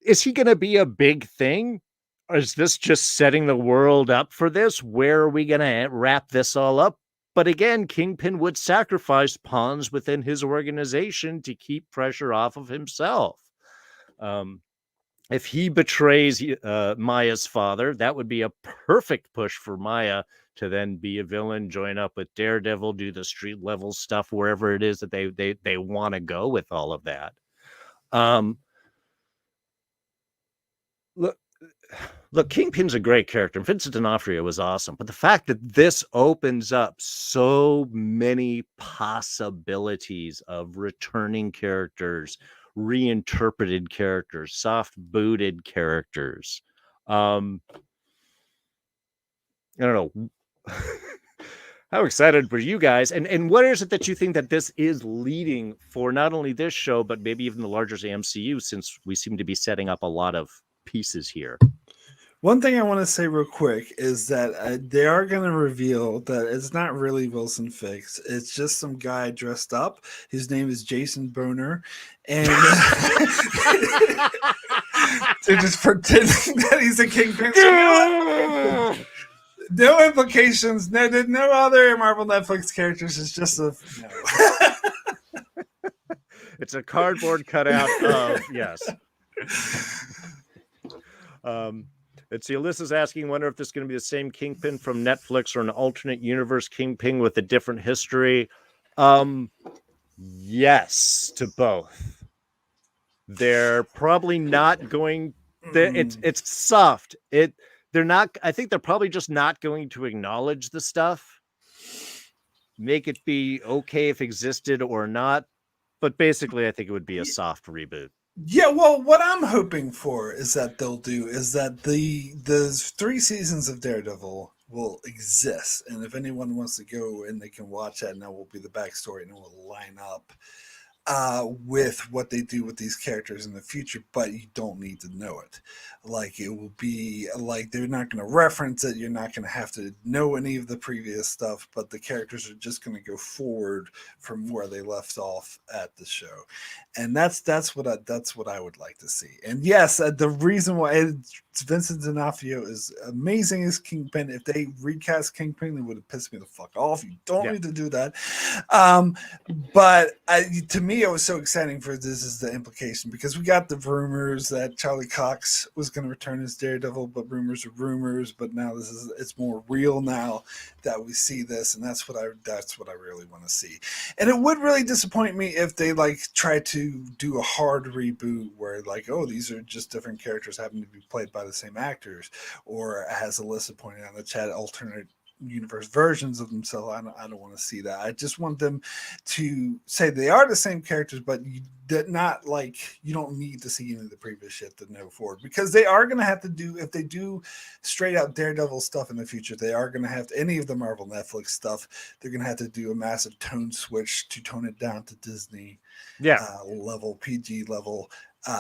Speaker 1: is he going to be a big thing? Or is this just setting the world up for this? Where are we going to wrap this all up? But again, Kingpin would sacrifice pawns within his organization to keep pressure off of himself. If he betrays Maya's father, that would be a perfect push for Maya to then be a villain, join up with Daredevil, do the street level stuff, wherever it is that they want to go with all of that. Look, Kingpin's a great character. Vincent D'Onofrio was awesome. But the fact that this opens up so many possibilities of returning characters, reinterpreted characters, soft-booted characters. I don't know. How excited were you guys? And what is it that you think that this is leading for not only this show, but maybe even the larger MCU, since we seem to be setting up a lot of pieces here?
Speaker 3: One thing I want to say real quick is that they are going to reveal that it's not really Wilson Fisk. It's just some guy dressed up. His name is Jason Boner. And they're just pretending that he's a kingpin. No implications. No other Marvel Netflix characters. It's just a no.
Speaker 1: It's a cardboard cutout of yes. Let's see. Alyssa's asking, wonder if this is going to be the same Kingpin from Netflix or an alternate universe Kingpin with a different history. Yes to both. They're probably not going. It's soft. They're not. I think they're probably just not going to acknowledge the stuff. Make it be okay if existed or not. But basically, I think it would be a soft reboot.
Speaker 3: Yeah, well, what I'm hoping for is that they'll do is that the 3 seasons of Daredevil will exist, and if anyone wants to go and they can watch that, and that will be the backstory, and it will line up with what they do with these characters in the future, but you don't need to know it. Like, it will be like they're not going to reference it. You're not going to have to know any of the previous stuff, but the characters are just going to go forward from where they left off at the show, and that's what I would like to see. And yes, the reason why Vincent D'Onofrio is amazing as Kingpin. If they recast Kingpin, it would have pissed me the fuck off. You don't need to do that. But to me, it was so exciting for this is the implication, because we got the rumors that Charlie Cox was going to return as Daredevil, but rumors are rumors. But now it's more real now that we see this, and that's what I really want to see. And it would really disappoint me if they try to do a hard reboot where these are just different characters having to be played by the same actors, or as Alyssa pointed out in the chat, alternate universe versions of themselves. I don't want to see that. I just want them to say they are the same characters, but you don't need to see any of the previous shit to know forward, because they are going to have to do, if they do straight out Daredevil stuff in the future, they are going to have to, any of the Marvel Netflix stuff, they're going to have to do a massive tone switch to tone it down to Disney level, PG level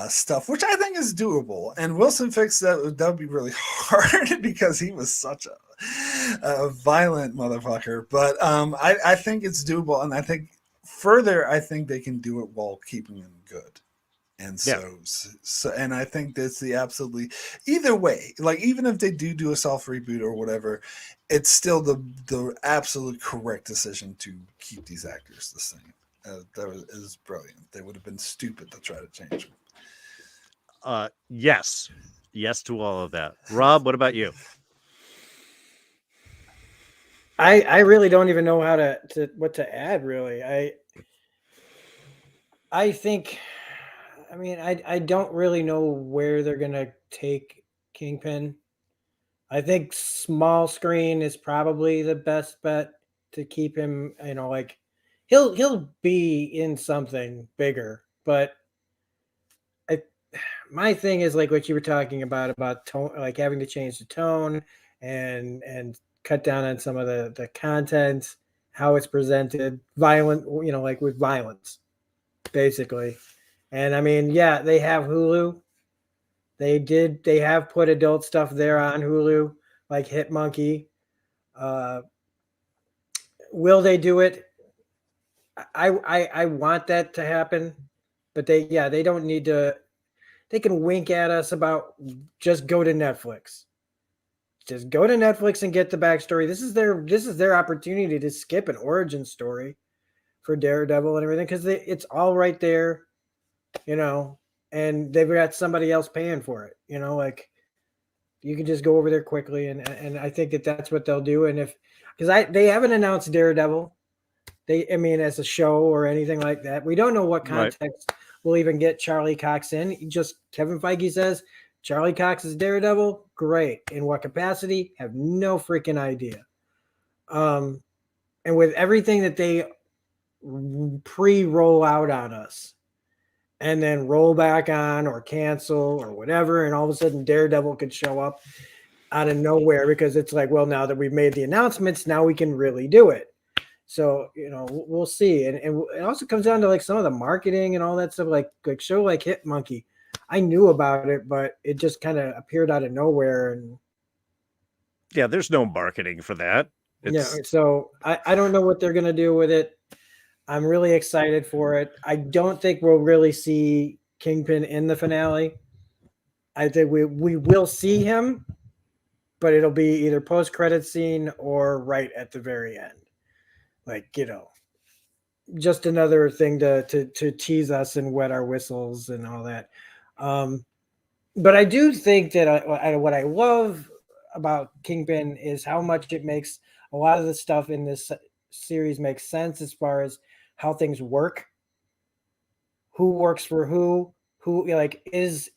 Speaker 3: stuff, which I think is doable. And Wilson Fisk, that would be really hard because he was such a violent motherfucker. But I think it's doable, and I think they can do it while keeping him good. And so and I think that's the absolutely, either way, even if they do a soft reboot or whatever, it's still the absolute correct decision to keep these actors the same. That is brilliant. They would have been stupid to try to change them.
Speaker 1: Yes to all of that. Rob, what about you?
Speaker 2: I really don't even know how what to add, really. I think, I don't really know where they're gonna take Kingpin. I think small screen is probably the best bet to keep him. He'll be in something bigger, but my thing is what you were talking about tone, having to change the tone and cut down on some of the content, how it's presented, violent, with violence, basically. And they have Hulu. They have put adult stuff there on Hulu, like Hit Monkey. Will they do it? I want that to happen, but they don't need to. They can wink at us about just go to Netflix. Just go to Netflix and get the backstory. This is their opportunity to skip an origin story for Daredevil and everything, because it's all right there, and they've got somebody else paying for it. You can just go over there quickly, and I think that's what they'll do. And because they haven't announced Daredevil, as a show or anything like that. We don't know what context we'll even get Charlie Cox in. Kevin Feige says Charlie Cox is Daredevil. Great. In what capacity? Have no freaking idea. And with everything that they pre-roll out on us and then roll back on or cancel or whatever, and all of a sudden Daredevil could show up. out of nowhere, because it's like, well, now that we've made the announcements, now we can really do it. So, we'll see. And it also comes down to like some of the marketing and all that stuff, like show like Hit Monkey. I knew about it, but it just kind of appeared out of nowhere. And
Speaker 1: yeah, there's no marketing for that.
Speaker 2: so I don't know what they're going to do with it. I'm really excited for it. I don't think we'll really see Kingpin in the finale. I think we will see him, but it'll be either post-credit scene or right at the very end. Like, just another thing to tease us and wet our whistles and all that. But I do think that what I love about Kingpin is how much it makes a lot of the stuff in this series make sense as far as how things work, who works for who like is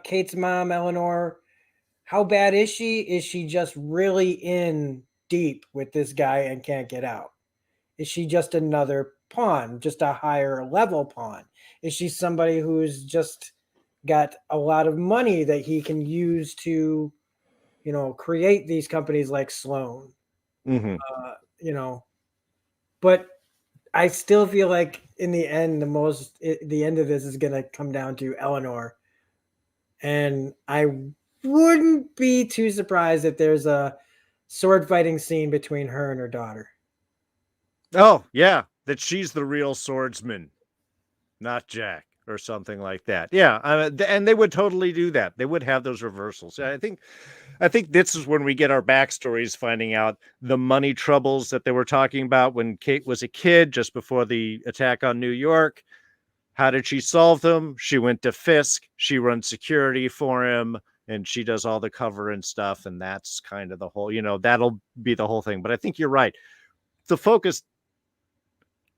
Speaker 2: Kate's mom, Eleanor, how bad is she? Is she just really in deep with this guy and can't get out? Is she just another pawn, just a higher level pawn? Is she somebody who's just got a lot of money that he can use to, create these companies like Sloan?
Speaker 1: Mm-hmm.
Speaker 2: But I still feel like in the end, the end of this is going to come down to Eleanor. And I wouldn't be too surprised if there's a sword fighting scene between her and her daughter.
Speaker 1: Oh, yeah, that she's the real swordsman, not Jack, or something like that. Yeah, and they would totally do that. They would have those reversals. I think this is when we get our backstories, finding out the money troubles that they were talking about when Kate was a kid, just before the attack on New York. How did she solve them? She went to Fisk. She runs security for him, and she does all the cover and stuff. And that's kind of the whole, that'll be the whole thing. But I think you're right. The focus,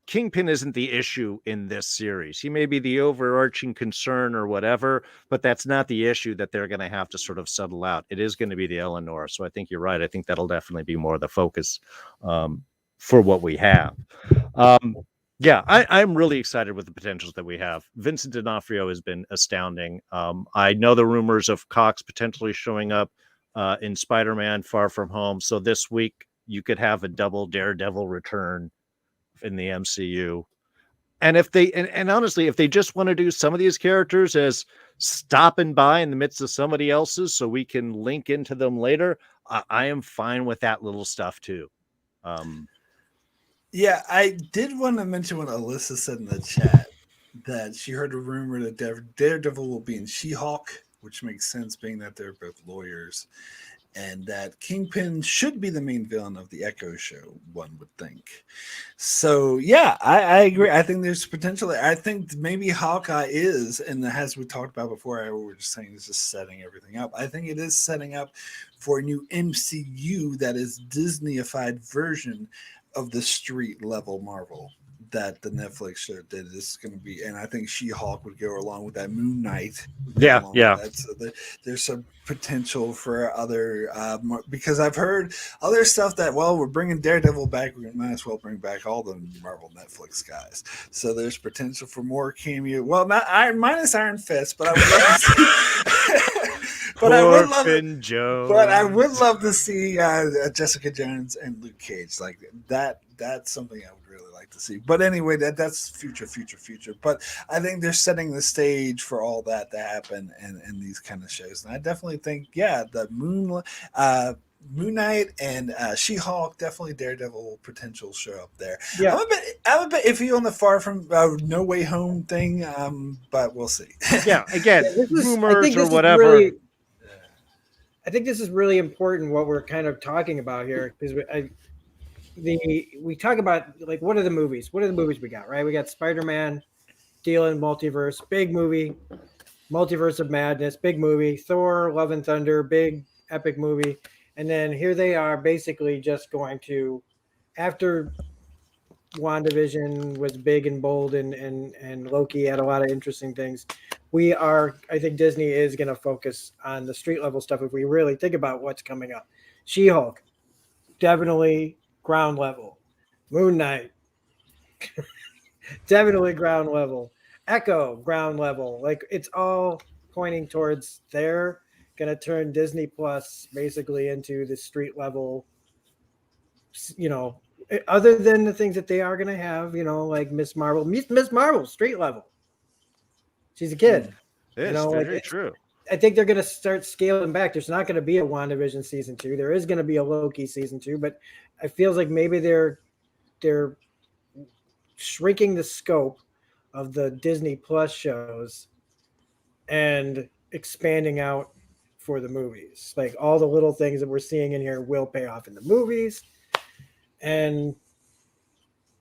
Speaker 1: Kingpin isn't the issue in this series. He may be the overarching concern or whatever, but that's not the issue that they're going to have to sort of settle out. It is going to be the Eleanor. So I think you're right. I think that'll definitely be more the focus for what we have. Yeah, I'm really excited with the potentials that we have. Vincent D'Onofrio has been astounding. I know the rumors of Cox potentially showing up in Spider-Man Far From Home. So this week you could have a double Daredevil return in the MCU. And if they, and honestly, if they just want to do some of these characters as stopping by in the midst of somebody else's so we can link into them later, I am fine with that little stuff too.
Speaker 3: Yeah, I did want to mention what Alyssa said in the chat, that she heard a rumor that Daredevil will be in She-Hulk, which makes sense being that they're both lawyers, and that Kingpin should be the main villain of the Echo show, one would think. So, yeah, I agree. I think there's potential there. I think maybe Hawkeye is, and as we talked about before, we were just saying it's just setting everything up. I think it is setting up for a new MCU that is Disney-ified version of the street level Marvel that the Netflix show did. This is going to be, and I think She-Hulk would go along with that. Moon Knight.
Speaker 1: Yeah.
Speaker 3: So there's some potential for other, because I've heard other stuff that, well, we're bringing Daredevil back. We might as well bring back all the Marvel Netflix guys. So there's potential for more cameo. Well, not minus Iron Fist, but I would love to see. But I would love to see Jessica Jones and Luke Cage like that. That's something I would really like to see. But anyway, that's future. But I think they're setting the stage for all that to happen in these kind of shows. And I definitely think, yeah, the Moon Knight and She-Hulk, definitely Daredevil potential show up there.
Speaker 2: Yeah.
Speaker 3: I'm a bit iffy on the Far From No Way Home thing, but we'll see.
Speaker 1: Yeah, again, rumors or whatever.
Speaker 2: I think this is really important what we're kind of talking about here, because we talk about like what are the movies we got, right? We got Spider-Man dealing multiverse, big movie, Multiverse of Madness, big movie, Thor, Love and Thunder, big epic movie, and then here they are basically just going to, after WandaVision was big and bold and Loki had a lot of interesting things. I think Disney is going to focus on the street level stuff if we really think about what's coming up. She-Hulk, definitely ground level. Moon Knight, definitely ground level. Echo, ground level. Like it's all pointing towards there. going to turn Disney Plus basically into the street level, other than the things that they are going to have, like Miss Marvel. Miss Marvel, street level. She's a kid.
Speaker 1: It is very true.
Speaker 2: I think they're going to start scaling back. There's not going to be a WandaVision season 2. There is going to be a Loki season 2, but it feels like maybe they're shrinking the scope of the Disney Plus shows and expanding out for the movies. Like all the little things that we're seeing in here will pay off in the movies. And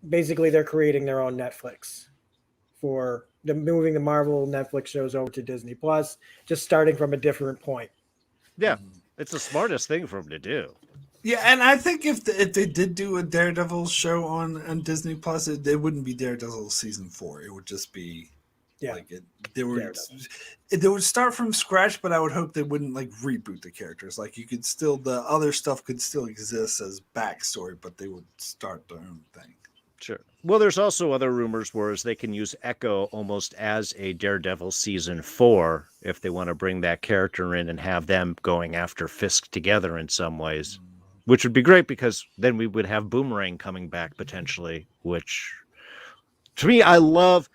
Speaker 2: basically they're creating their own Netflix for moving the Marvel Netflix shows over to Disney Plus, just starting from a different point.
Speaker 1: Yeah, it's the smartest thing for them to do.
Speaker 3: Yeah, and I think if they did do a Daredevil show on Disney Plus, it wouldn't be Daredevil season 4. It would just be they would start from scratch, but I would hope they wouldn't like reboot the characters. Like the other stuff could still exist as backstory, but they would start their own thing.
Speaker 1: Sure. Well, there's also other rumors where they can use Echo almost as a Daredevil season 4 if they want to bring that character in and have them going after Fisk together in some ways, which would be great because then we would have Boomerang coming back potentially, which to me, I love.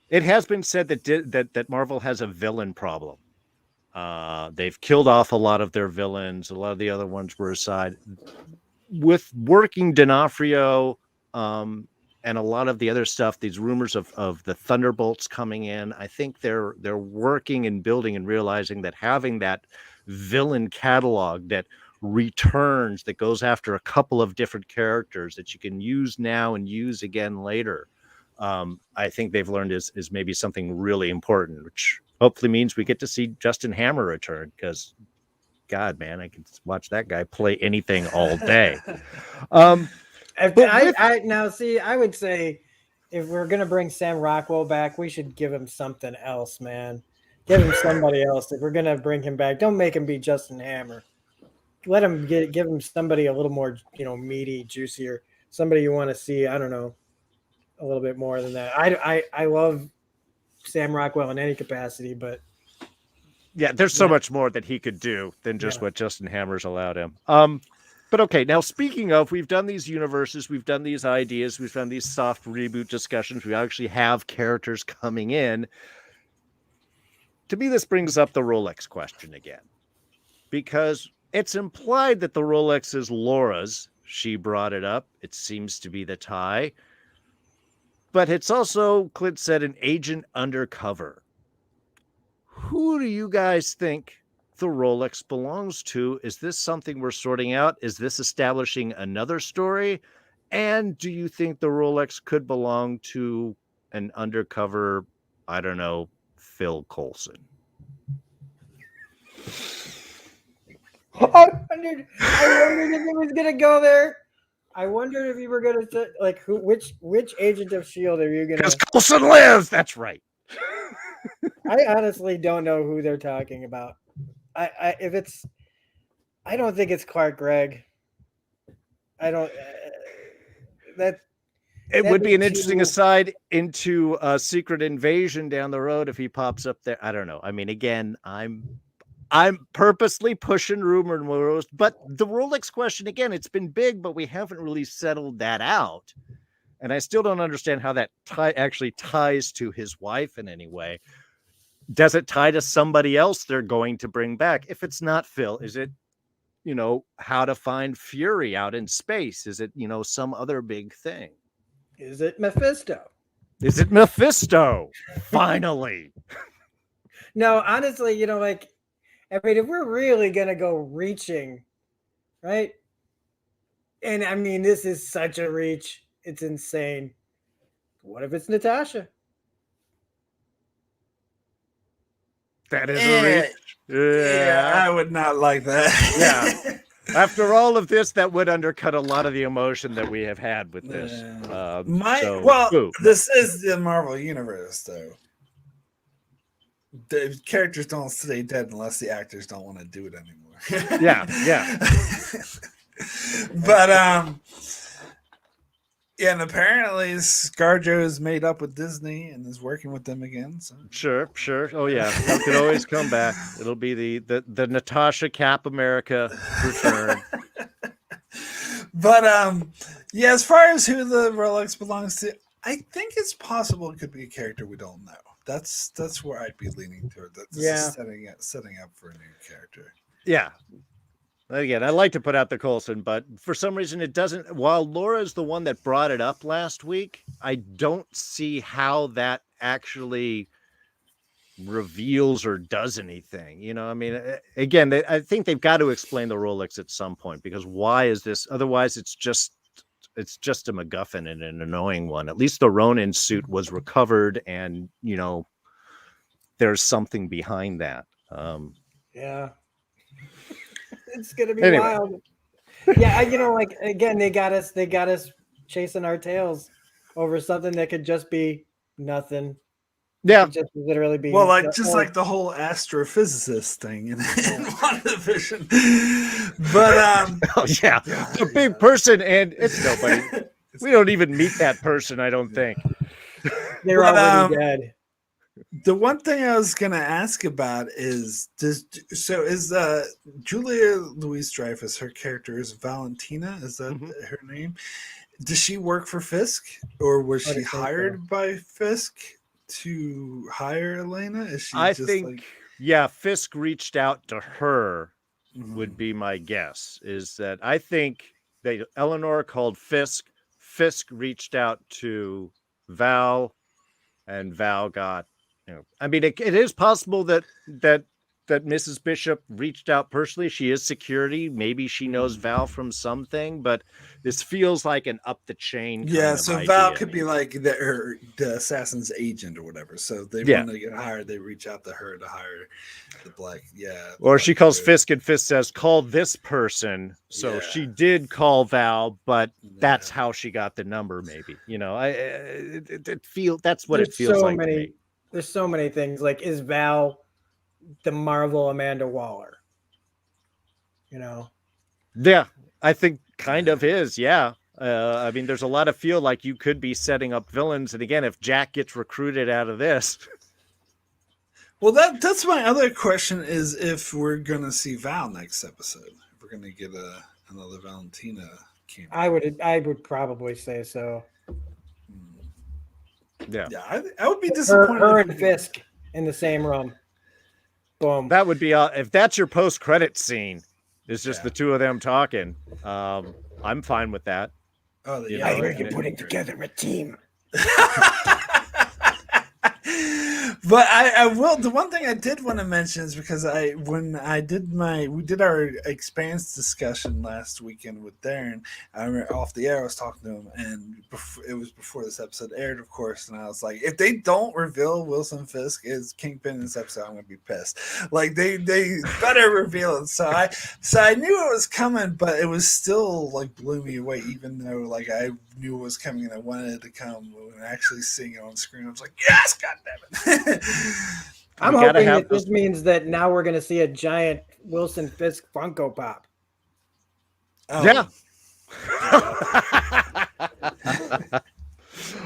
Speaker 1: It has been said that Marvel has a villain problem. They've killed off a lot of their villains. A lot of the other ones were aside. With working D'Onofrio and a lot of the other stuff, these rumors of the Thunderbolts coming in, I think they're working and building and realizing that having that villain catalog that returns, that goes after a couple of different characters that you can use now and use again later, I think they've learned is maybe something really important, which hopefully means we get to see Justin Hammer return because, God, man, I can watch that guy play anything all day.
Speaker 2: I would say if we're going to bring Sam Rockwell back, we should give him something else, man. Give him somebody else. If we're going to bring him back, don't make him be Justin Hammer. Let him give him somebody a little more, meaty, juicier, somebody you want to see. I don't know. A little bit more than that. I love Sam Rockwell in any capacity, but
Speaker 1: yeah, there's so much more that he could do than just what Justin Hammer's allowed him. But okay, now speaking of, we've done these universes, we've done these ideas, we've done these soft reboot discussions. We actually have characters coming in. To me, this brings up the Rolex question again, because it's implied that the Rolex is Laura's. She brought it up. It seems to be the tie. But it's also, Clint said, an agent undercover. Who do you guys think the Rolex belongs to? Is this something we're sorting out? Is this establishing another story? And do you think the Rolex could belong to an undercover, I don't know, Phil Coulson?
Speaker 2: I wondered if it was going to go there. I wondered if you were going to say, like, which agent of S.H.I.E.L.D. are you going to...
Speaker 1: Because Coulson lives! That's right.
Speaker 2: I honestly don't know who they're talking about. I don't think it's Clark Gregg. I don't...
Speaker 1: It would be an interesting aside into a Secret Invasion down the road if he pops up there. I don't know. I mean, again, I'm purposely pushing rumor and rumors, but the Rolex question, again, it's been big, but we haven't really settled that out. And I still don't understand how that actually ties to his wife in any way. Does it tie to somebody else they're going to bring back? If it's not Phil, is it, how to find Fury out in space? Is it, some other big thing?
Speaker 2: Is it Mephisto?
Speaker 1: Is it Mephisto? Finally.
Speaker 2: No, honestly, I mean, if we're really going to go reaching, right? And I mean, this is such a reach. It's insane. What if it's Natasha?
Speaker 1: That is a reach.
Speaker 3: Yeah, I would not like that.
Speaker 1: Yeah. After all of this, that would undercut a lot of the emotion that we have had with this.
Speaker 3: This is the Marvel Universe, though. The characters don't stay dead unless the actors don't want to do it anymore.
Speaker 1: Yeah.
Speaker 3: But Yeah, and apparently ScarJo is made up with Disney and is working with them again. So
Speaker 1: Sure. Oh yeah, that could always come back. It'll be the Natasha Cap America return.
Speaker 3: But yeah, as far as who the Rolex belongs to, I think it's possible it could be a character we don't know. That's where I'd be leaning toward. That this
Speaker 2: Yeah.
Speaker 3: is setting up for a new character.
Speaker 1: Yeah. Again, I like to put out the Coulson, but for some reason it doesn't. While Laura's the one that brought it up last week, I don't see how that actually reveals or does anything. You know, I mean, again, I think they've got to explain the Rolex at some point, because why is this? Otherwise, it's just a MacGuffin and an annoying one. At least the Ronin suit was recovered, and you know, there's something behind that.
Speaker 2: Yeah. It's gonna be
Speaker 1: Anyway.
Speaker 2: wild. Yeah, like again, they got us chasing our tails over something that could just be nothing.
Speaker 1: Yeah.
Speaker 2: Could just literally be
Speaker 3: Well, like just like the whole astrophysicist thing in WandaVision. But
Speaker 1: oh yeah, the big person, and it's nobody. We don't even meet that person, I don't think.
Speaker 2: They're already dead.
Speaker 3: The one thing I was gonna ask about is Julia Louis-Dreyfus, her character is Valentina, is that her name? Does she work for Fisk, or was she hired by Fisk to hire Yelena? Is she
Speaker 1: yeah, Fisk reached out to her, would be my guess. Is that I think Eleanor called Fisk reached out to Val, and Val got, I mean, it is possible that Mrs. Bishop reached out personally. She is security. Maybe she knows Val from something, but this feels like an up the chain.
Speaker 3: Yeah, so Val could be like the assassin's agent or whatever. So they want to get hired. They reach out to her to hire the black. Yeah.
Speaker 1: Or she calls Fisk, and Fisk says, call this person. So she did call Val, but that's how she got the number. Maybe, that's what it feels like to me.
Speaker 2: There's so many things. Like, is Val the Marvel Amanda Waller?
Speaker 1: Yeah, I think kind of is. Yeah. I mean, there's a lot of feel like you could be setting up villains. And again, if Jack gets recruited out of this.
Speaker 3: Well, that's my other question, is if we're going to see Val next episode. If we're going to get another Valentina cameo.
Speaker 2: I would probably say so.
Speaker 1: Yeah.
Speaker 3: I would be disappointed.
Speaker 2: Her and Fisk in the same room. Boom.
Speaker 1: That would be if that's your post-credit scene, it's just the two of them talking. I'm fine with that.
Speaker 2: I hear you're putting together a team.
Speaker 3: But I will. The one thing I did want to mention is because we did our Expanse discussion last weekend with Darren. I remember off the air I was talking to him, and it was before this episode aired, of course. And I was like, if they don't reveal Wilson Fisk as Kingpin in this episode, I'm gonna be pissed. Like they better reveal it. So I knew it was coming, but it was still like blew me away, even though like I knew it was coming and I wanted it to come. And actually seeing it on screen, I was like, yes, goddammit.
Speaker 2: I'm hoping that this means that now we're going to see a giant Wilson Fisk Funko Pop.
Speaker 1: Oh. Yeah.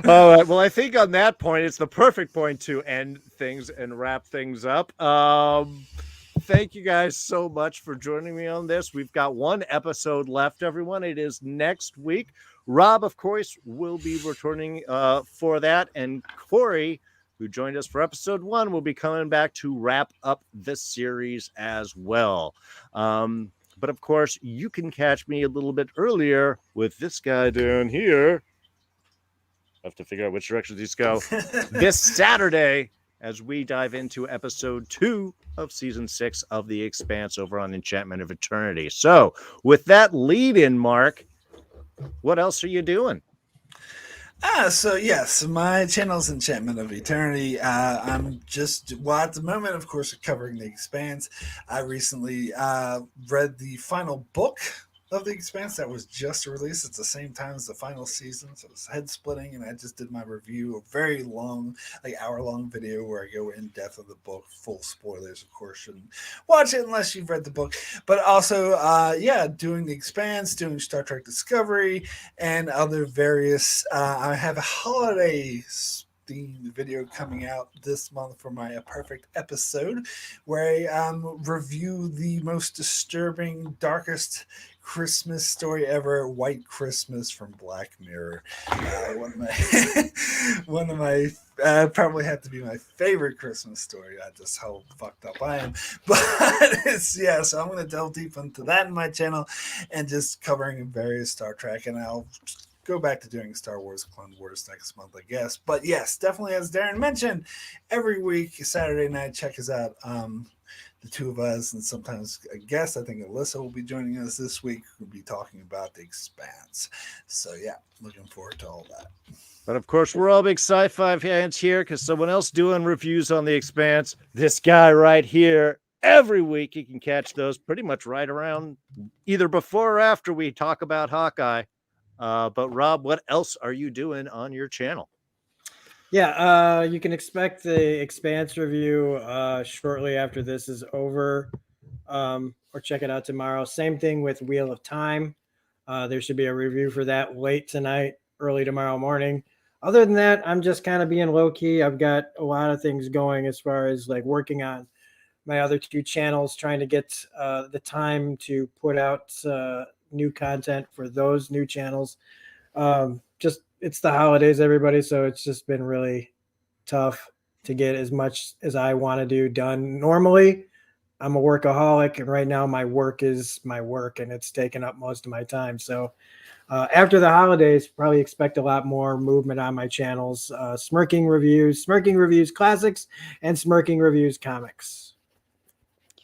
Speaker 1: All right. Well, I think on that point, it's the perfect point to end things and wrap things up. Thank you guys so much for joining me on this. We've got one episode left, everyone. It is next week. Rob, of course, will be returning for that. And Corey, who joined us for episode 1, will be coming back to wrap up the series as well. But of course, you can catch me a little bit earlier with this guy down here. I have to figure out which direction these go. This Saturday, as we dive into episode 2 of season 6 of The Expanse over on Enchantment of Eternity. So with that lead in, Marc, what else are you doing?
Speaker 3: So yes, my channel's Enchantment of Eternity. I'm just, at the moment, of course, covering The Expanse. I recently read the final book of The Expanse that was just released at the same time as the final season. So it's head splitting, and I just did my review, a very long, like hour-long video where I go in depth of the book, full spoilers, of course. Shouldn't watch it unless you've read the book. But also, doing The Expanse, doing Star Trek Discovery, and other various. I have a holiday themed video coming out this month for my perfect episode, where I review the most disturbing, darkest Christmas story ever, White Christmas from Black Mirror. One of my probably had to be my favorite Christmas story. Just how fucked up I am. But so I'm going to delve deep into that in my channel and just covering various Star Trek, and I'll go back to doing Star Wars Clone Wars next month, I guess. But yes, definitely, as Darren mentioned, every week, Saturday night, check us out. The two of us, and sometimes a guest, I think Alyssa will be joining us this week. We'll be talking about The Expanse. So yeah, looking forward to all that.
Speaker 1: But of course, we're all big sci-fi fans here because someone else doing reviews on The Expanse. This guy right here. Every week you can catch those pretty much right around either before or after we talk about Hawkeye. But Rob, what else are you doing on your channel?
Speaker 2: Yeah, you can expect the Expanse review shortly after this is over, or check it out tomorrow. Same thing with Wheel of Time. There should be a review for that late tonight, early tomorrow morning. Other than that, I'm just kind of being low key. I've got a lot of things going as far as like working on my other two channels, trying to get the time to put out new content for those new channels. Just it's the holidays, everybody, so it's just been really tough to get as much as I want to do done. Normally, I'm a workaholic, and right now my work is my work, and it's taken up most of my time. So after the holidays, probably expect a lot more movement on my channels. Smirking Reviews Classics, and Smirking Reviews Comics.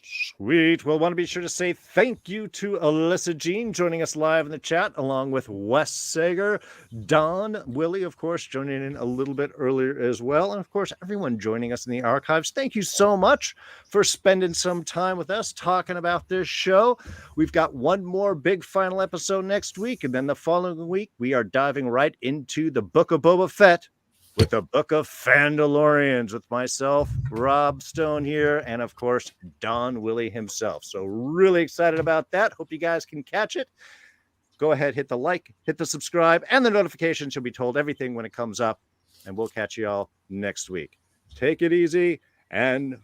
Speaker 1: Sweet. Well, want to be sure to say thank you to Alyssa Jean joining us live in the chat, along with Wes Sager, Don, Willie, of course, joining in a little bit earlier as well. And of course, everyone joining us in the archives. Thank you so much for spending some time with us talking about this show. We've got one more big final episode next week. And then the following week, we are diving right into the Book of Boba Fett with the Book of Fandalorians with myself, Rob Stone here, and of course, Don Willie himself. So really excited about that. Hope you guys can catch it. Go ahead, hit the like, hit the subscribe, and the notifications. You'll be told everything when it comes up, and we'll catch you all next week. Take it easy, and